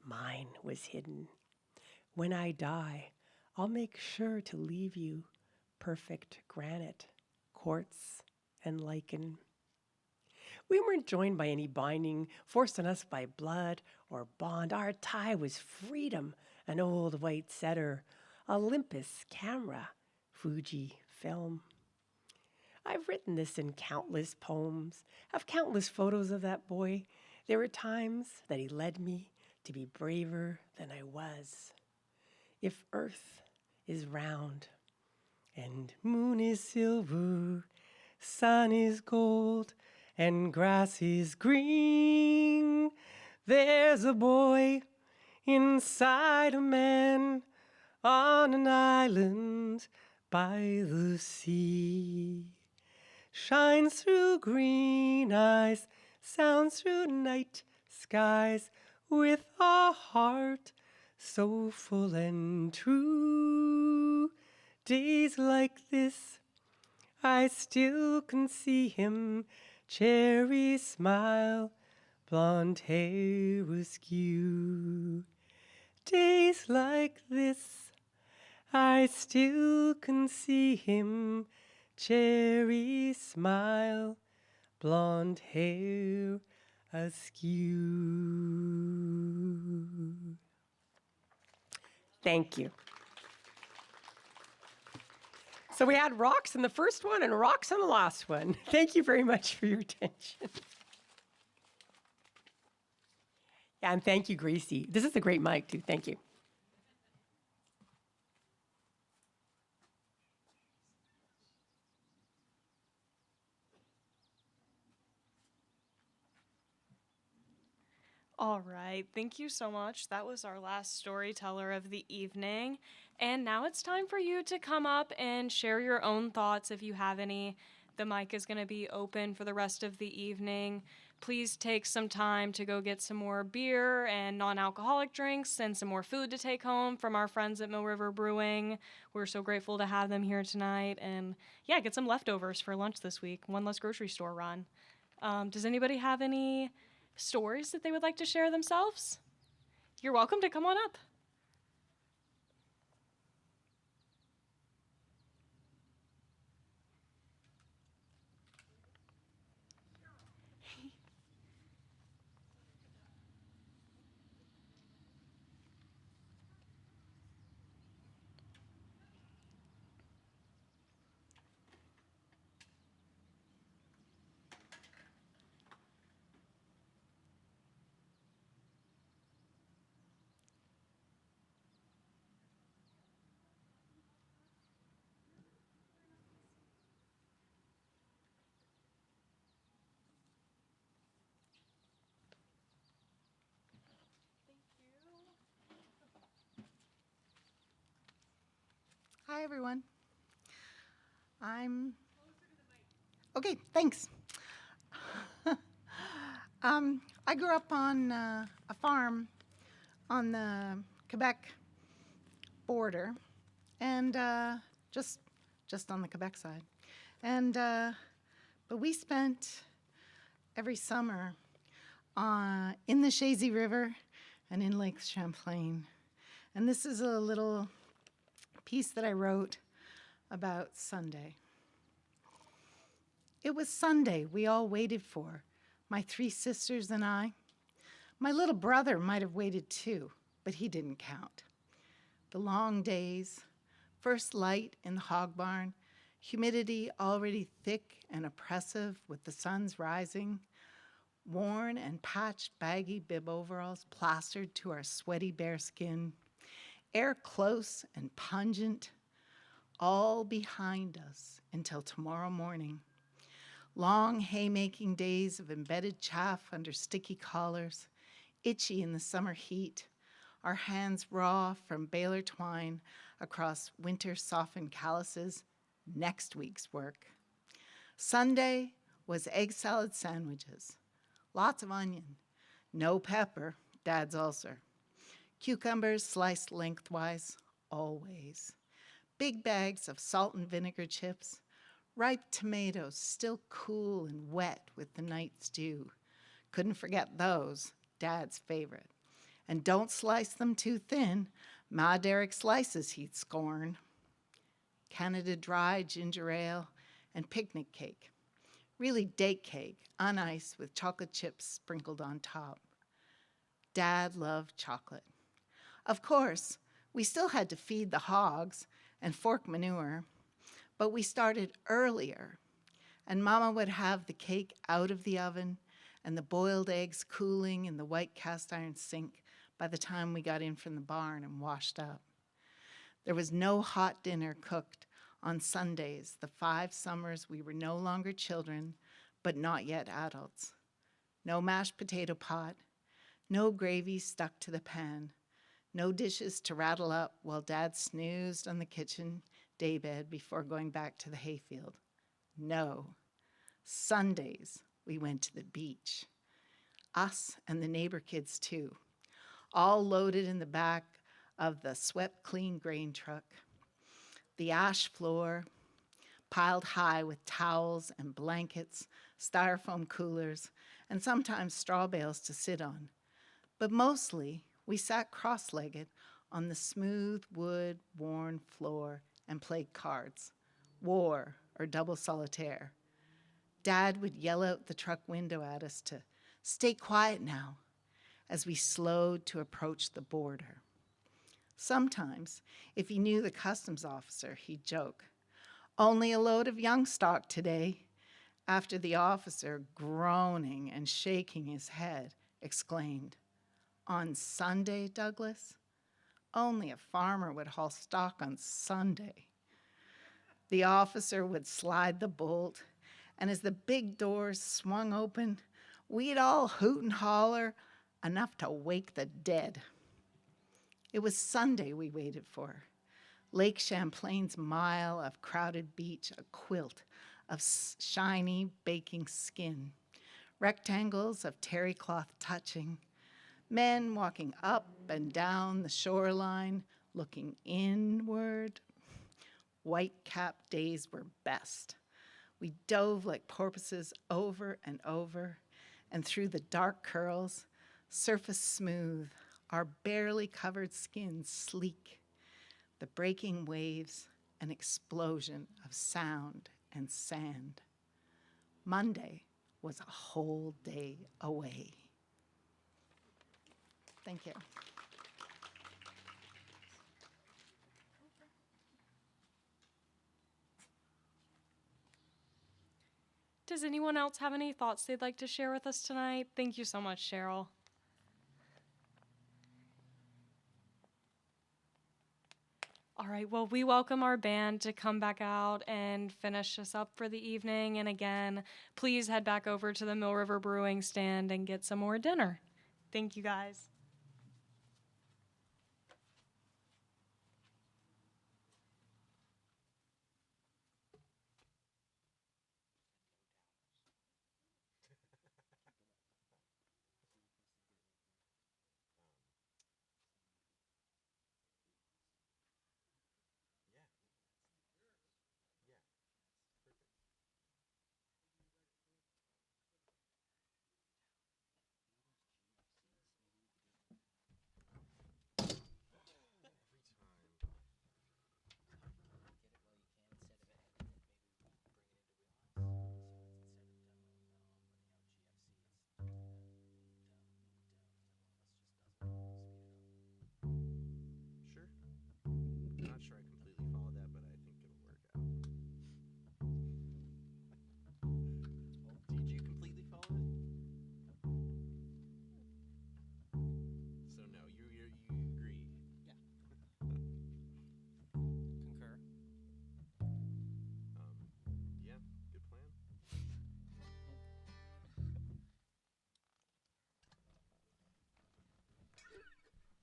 Mine was hidden. When I die, I'll make sure to leave you perfect granite, quartz, and lichen. We weren't joined by any binding forced on us by blood or bond. Our tie was freedom, an old white setter, Olympus camera, Fuji film. I've written this in countless poems, have countless photos of that boy. There were times that he led me to be braver than I was. If earth is round and moon is silver, sun is gold and grass is green, there's a boy inside a man on an island by the sea. Shines through green eyes, sounds through night skies, with a heart so full and true. Days like this, I still can see him, cherry smile, blonde hair askew. Days like this, I still can see him, cherry smile, blonde hair askew. Thank you. So we had rocks in the first one and rocks in the last one. Thank you very much for your attention. Yeah, and thank you, Gracie. This is a great mic, too. Thank you. All right, thank you so much. That was our last storyteller of the evening. And now it's time for you to come up and share your own thoughts if you have any. The mic is going to be open for the rest of the evening. Please take some time to go get some more beer and non-alcoholic drinks and some more food to take home from our friends at Mill River Brewing. We're so grateful to have them here tonight. And yeah, get some leftovers for lunch this week. One less grocery store run. Does anybody have any stories that they would like to share themselves? You're welcome to come on up. Hi, everyone. Okay, thanks. I grew up on a farm on the Quebec border, and just on the Quebec side. And but we spent every summer in the Shazy River and in Lake Champlain. And this is a little piece that I wrote about Sunday. It was Sunday we all waited for, my 3 sisters and I. My little brother might have waited too, but he didn't count. The long days, first light in the hog barn, humidity already thick and oppressive with the sun's rising, worn and patched baggy bib overalls plastered to our sweaty bare skin, air close and pungent, all behind us until tomorrow morning. Long haymaking days of embedded chaff under sticky collars, itchy in the summer heat, our hands raw from baler twine across winter-softened calluses, next week's work. Sunday was egg salad sandwiches, lots of onion, no pepper, Dad's ulcer. Cucumbers sliced lengthwise, always. Big bags of salt and vinegar chips, ripe tomatoes still cool and wet with the night's dew. Couldn't forget those, Dad's favorite. And don't slice them too thin, Ma Derrick slices he'd scorn. Canada Dry ginger ale and picnic cake. Really date cake, uniced with chocolate chips sprinkled on top. Dad loved chocolate. Of course, we still had to feed the hogs and fork manure, but we started earlier, and Mama would have the cake out of the oven and the boiled eggs cooling in the white cast iron sink by the time we got in from the barn and washed up. There was no hot dinner cooked on Sundays, the 5 summers we were no longer children, but not yet adults. No mashed potato pot, no gravy stuck to the pan, no dishes to rattle up while Dad snoozed on the kitchen daybed before going back to the hayfield. No. Sundays, we went to the beach. Us and the neighbor kids too, all loaded in the back of the swept-clean grain truck. The ash floor, piled high with towels and blankets, styrofoam coolers, and sometimes straw bales to sit on. But mostly, we sat cross-legged on the smooth wood, worn floor and played cards, war or double solitaire. Dad would yell out the truck window at us to stay quiet now as we slowed to approach the border. Sometimes, if he knew the customs officer, he'd joke, "Only a load of young stock today," after the officer, groaning and shaking his head, exclaimed, "On Sunday, Douglas? Only a farmer would haul stock on Sunday." The officer would slide the bolt, and as the big doors swung open, we'd all hoot and holler, enough to wake the dead. It was Sunday we waited for. Lake Champlain's mile of crowded beach, a quilt of shiny baking skin, rectangles of terry cloth touching, men walking up and down the shoreline, looking inward. White-capped days were best. We dove like porpoises over and over, and through the dark curls, surface smooth, our barely covered skins sleek, the breaking waves, an explosion of sound and sand. Monday was a whole day away. Thank you. Does anyone else have any thoughts they'd like to share with us tonight? Thank you so much, Cheryl. All right, well, we welcome our band to come back out and finish us up for the evening. And again, please head back over to the Mill River Brewing stand and get some more dinner. Thank you, guys.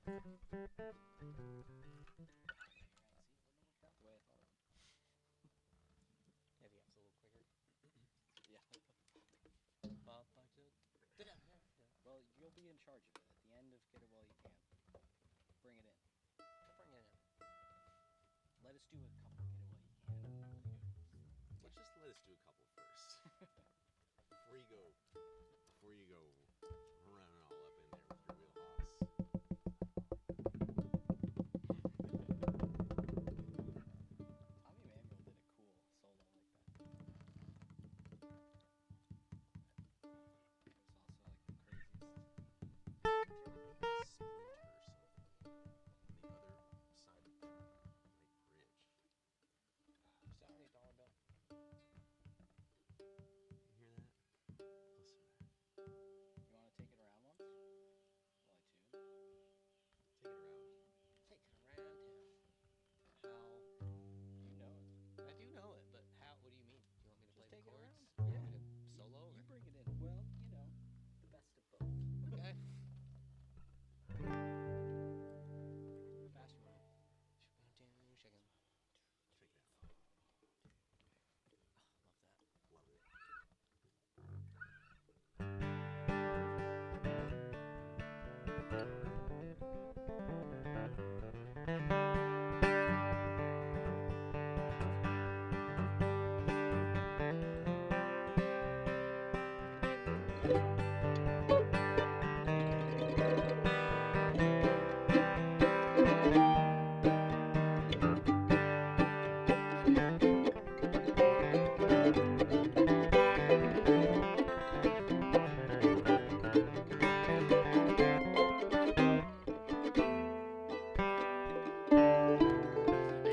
Heavy up's a little quicker. Yeah. Well, you'll be in charge of it. At the end of Get It While You Can, bring it in. Bring it in. Let us do a couple Get It While You Can. Let's just let us do a couple first. Before you go running all up in there with your wheelhouse. Tommy Emmanuel did a cool solo like that. It was also like the craziest. Splinter or something on the other side of the bridge. $70 bill. You hear that? Listen to that. You want to take it around once? While I tune? Take it around. Take it around town. How you know it? I do know it, but how? What do you mean? Do you want me to Just play the take it chords? around. You Yeah. want me to solo? You or- bring it in. Well, you know, the best of both. Okay. Fast you want. Shaking. Take that. Love that. Love it.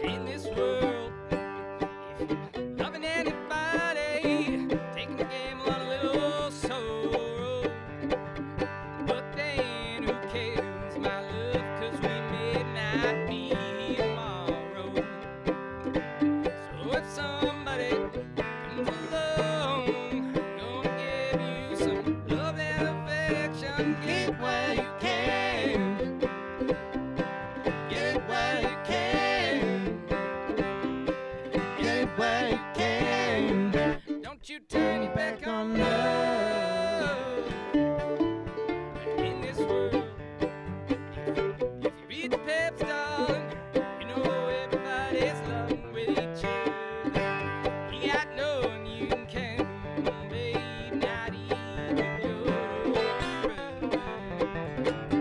In this world, if you're loving anybody, taking the gamble on a little sorrow. But then who cares, my love, 'cause we may not be here tomorrow. So if somebody comes along, gonna give you some love and affection, get where you can. Get where you can. Get where you can. Don't you turn your back on love. In this world, if you read the papers, darling, you know everybody's loving with each other. You got no one you can count on, babe, not even your brother.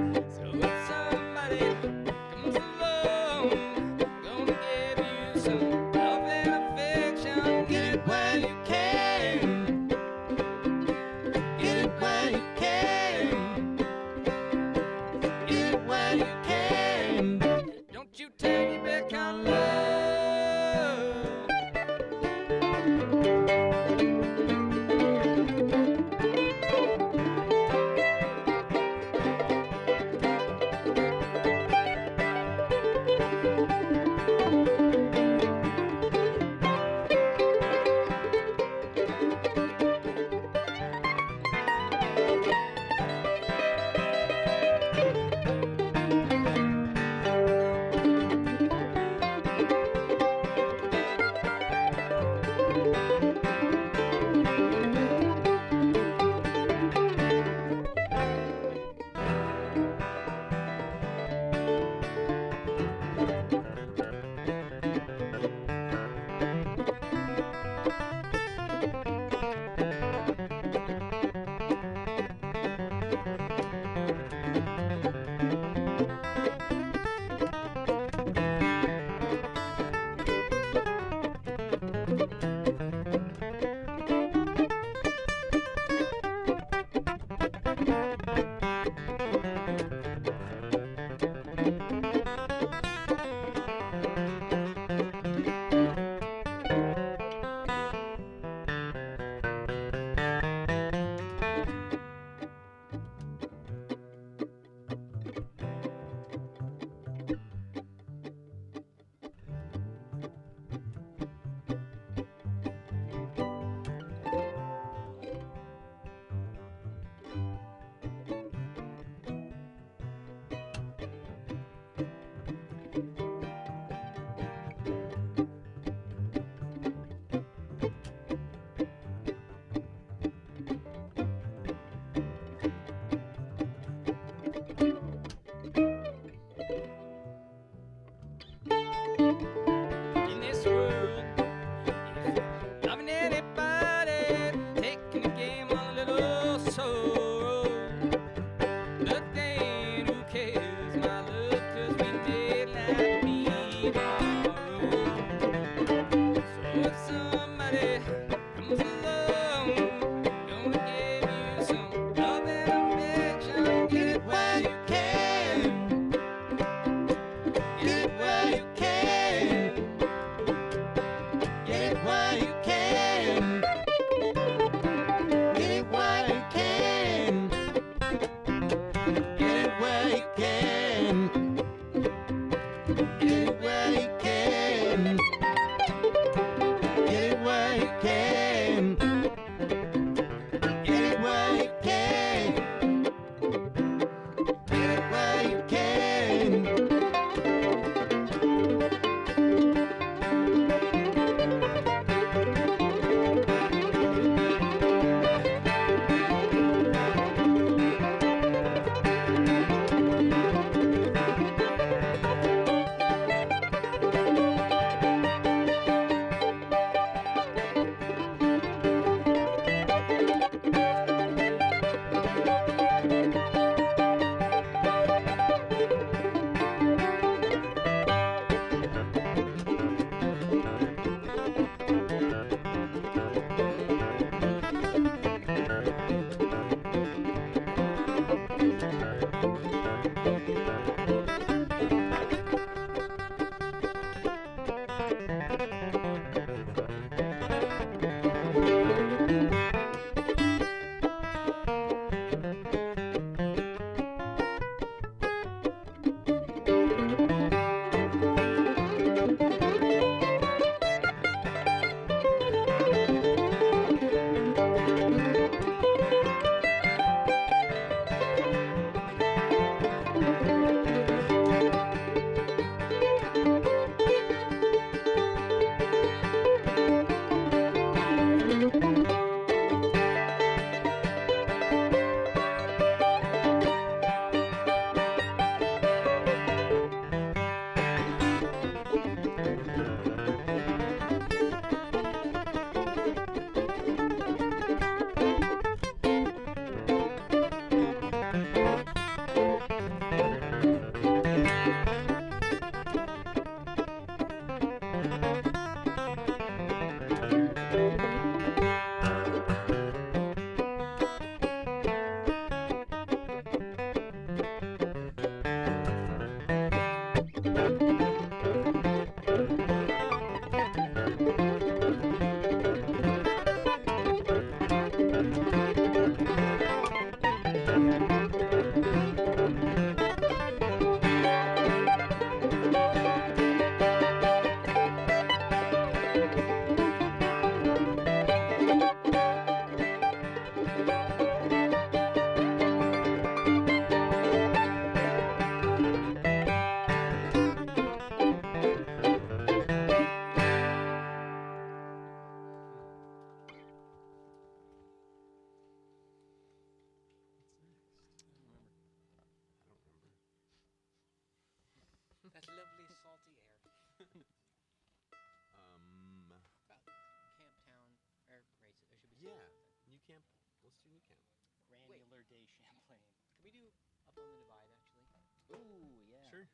regular day Champlain. Could we do Up on the Divide, actually? Ooh, yeah. Sure.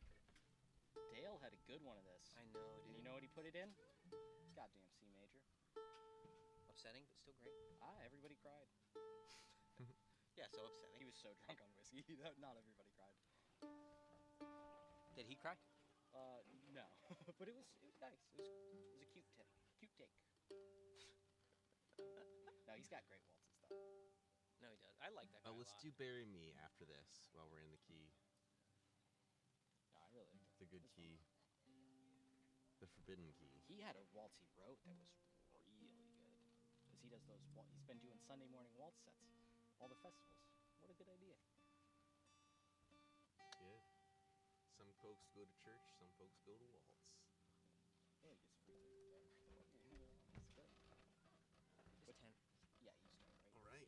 Dale had a good one of this. I know, And dude. you know what he put it in? Goddamn C major. Upsetting, but still great. Everybody cried. Yeah, so upsetting. He was so drunk on whiskey that not everybody cried. Did he cry? No. But it was nice. It was a cute take. No, he's got great waltzes though. No, he does. I like that guy Let's a lot. do Bury Me after this while we're in the key. No, I really like It's a good It's key. The forbidden key. He had a waltz he wrote that was really good. Because he does those, he's been doing Sunday morning waltz sets. All the festivals. What a good idea. Yeah. Some folks go to church, some folks go to waltz. Yeah, he gets free food. That's good. Just 10. Yeah, you start, right? All right.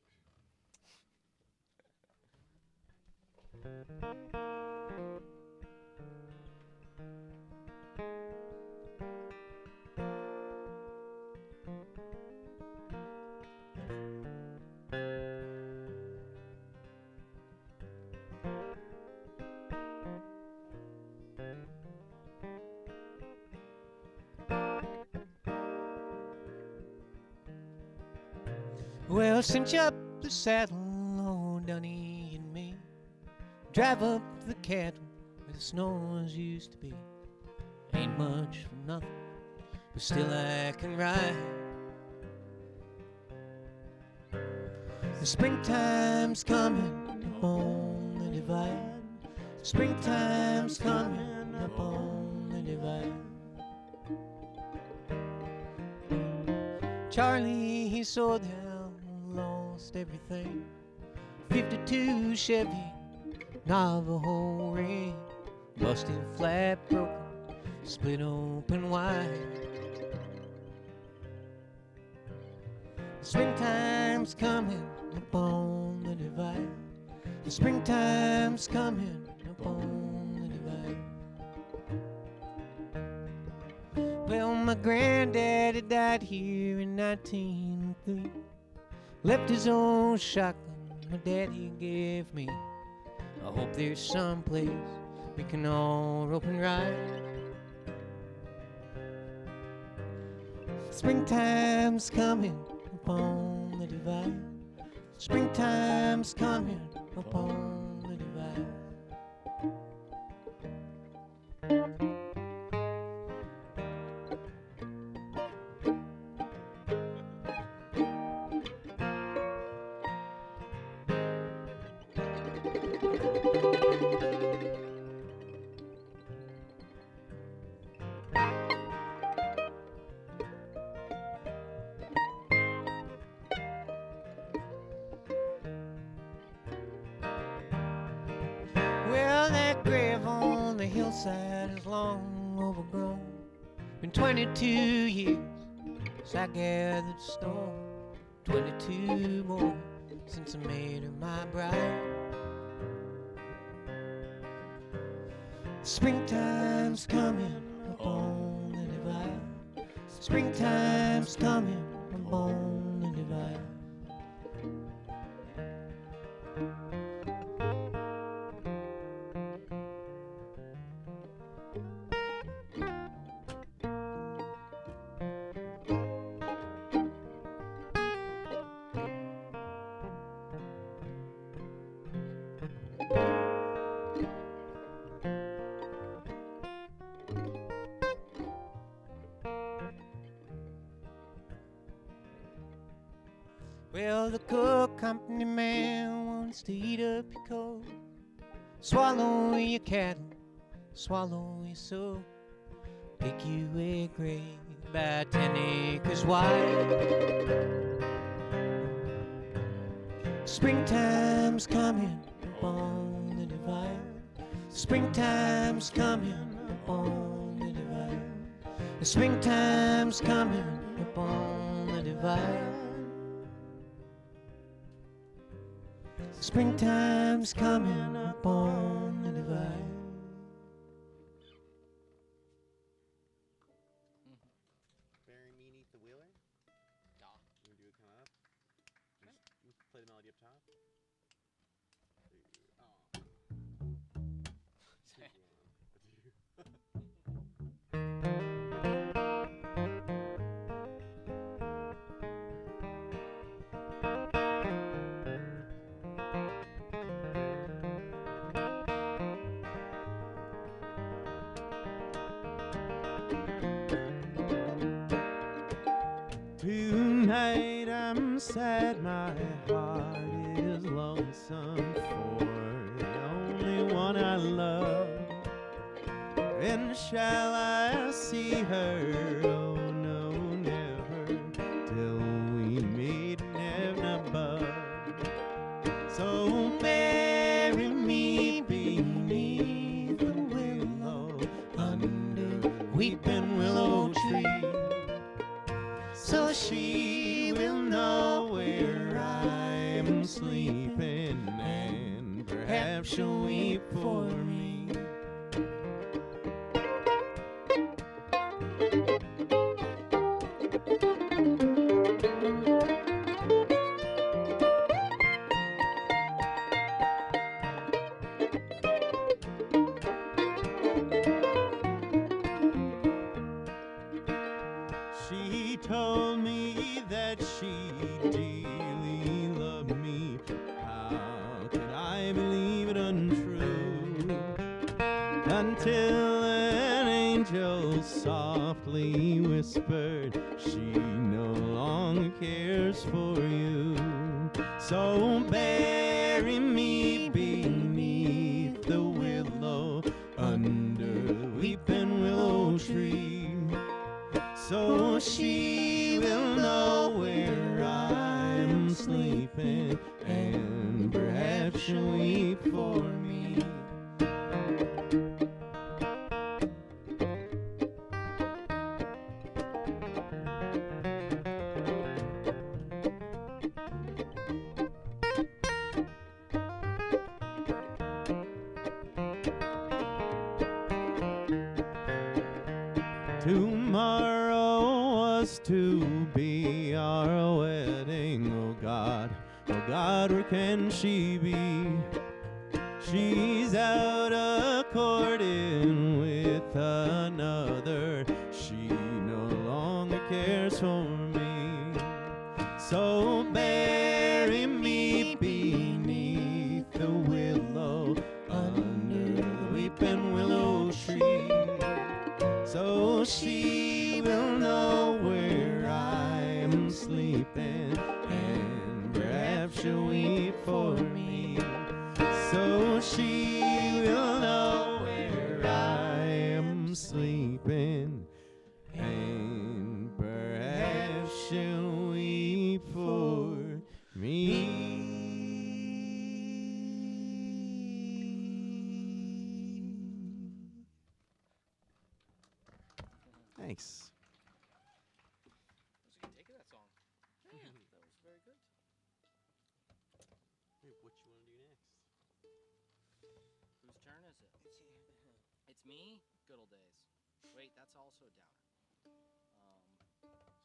Well, cinch up the saddle, old Dunny and me. Drive up the cattle where the snows used to be. Ain't much for nothing, but still I can ride. The springtime's coming up on the divide. Springtime's coming up on the divide. Charlie, he sold out, lost everything. 52 Chevy, Navajo ring, busted flat, broken, split open wide. Springtime's coming up on the divide. The springtime's coming up on the divide. Well, my granddaddy died here in 1903. Left his old shotgun my daddy gave me. I hope there's some place we can all rope and ride. Springtime's coming up on the divide. Springtime's coming up on the divide. Well, that grave on the hillside is long overgrown. Been 22 years since I gathered stone. 22 more since I made her my bride. Springtime's coming up on the divide. Springtime's coming up on the divide. Well, the cook company man wants to eat up your coat, swallow your cattle, swallow your soul, pick you a grave about 10 acres wide. Springtime's coming up on the divide. Springtime's coming up on the divide. The springtime's coming up on the divide. Springtime's coming up on the divide. Bury Me Neath the Wheeler? Duh. You want to do it kind of up? Just play the melody up top? night I'm sad, my heart is lonesome for the only one I love. And shall I see her? Oh no, never, till we meet in heaven above. So bury me beneath the willow, under weeping willow tree, so she will know where I'm sleeping, and perhaps she'll weep for me. She told me that she dearly loved me. How could I believe it untrue? Until an angel softly whispered, she no longer cares for you. So bury me beneath the willow, under the weeping willow tree, so she will know where I'm sleeping, and perhaps she'll weep for me. Tomorrow was to be our wedding. Oh God, where can she be? She's out a-courting with another. She no longer cares for me. So bury me beneath the willow, under the weeping willow tree, so she will know where I'm sleeping, and perhaps she'll weep for me. So she will know where I am sleeping, and perhaps she'll weep for me. Thanks. What's your take of that song? Yeah, that was very good. Hey, what you want to do next? Whose turn is it? It's me? Good old days. Wait, that's also a downer.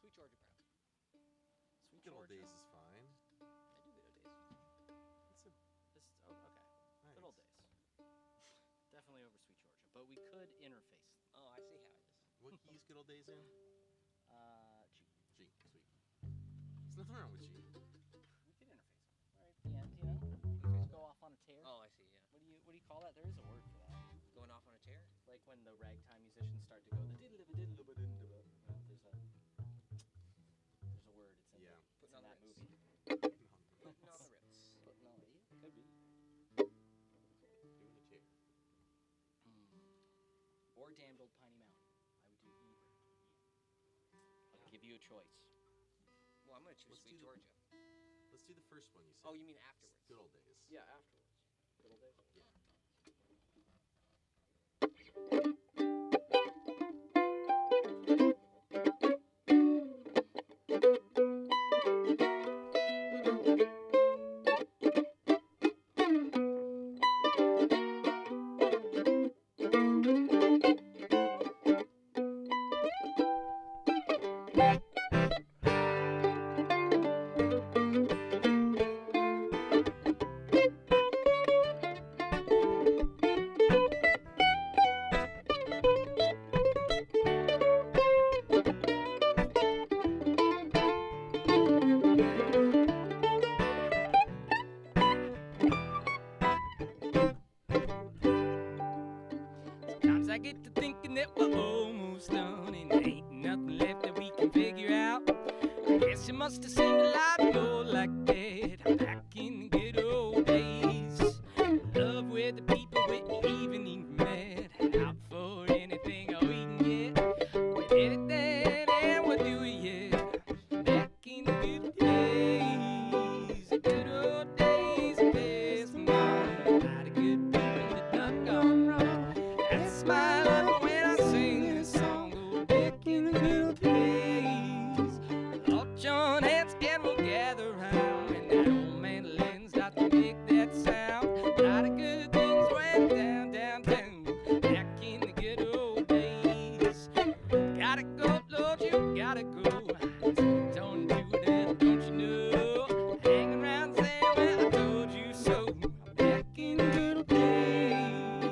Sweet Georgia Brown. Sweet Good old Georgia. days is fine. I do good old days. It's a This, oh, okay. Good old days. Definitely over Sweet Georgia, but we could interface. Oh, I see how it is. what keys good old days in? G. G, sweet. There's nothing wrong with G. We could interface right at the end, you know? Go off on a tear. Oh, I see. Yeah. What do you call that? There is a word for that. Going off on a tear. Like when the ragtime musicians start to go the diddle-a-diddle-a-diddle-a. There's a word. It's in, Yeah. it's Putting in on that the movie. Putting on the rips. Putting on, yeah, could be. Doing a tear. Or Damned Old Piney Mountain. I would do either. I'll give you a choice. Well, I'm gonna choose Let's Sweet do the- Georgia. Let's do the first one you said. Oh, you mean afterwards? Good old days. Yeah, afterwards. Good old days. Yeah. Sometimes I get to thinking that we're almost done and there ain't nothing left that we can figure out. I guess you must have seemed a lot more like that back in the good old days. Love with the people we even met. Out for anything we can get. We did it then and we'll do it yet. Back in the good days, the good old days, the best of mine. A lot of good people that done gone wrong. That's my love when I sing this song. Go back in the good days. All join hands and we'll gather round when that old mandolin starts to make that sound. A lot of good things went down, down, down. Back in the good old days. Gotta go, Lord, you gotta go. Don't do that, don't you know? Hang around saying, well, I told you so. Back in the good old days.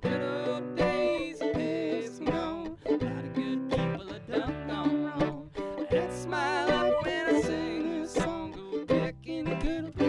Good old days, the best known. A lot of good people have done gone wrong. That's my life when I sing this song. Go back in the good old days.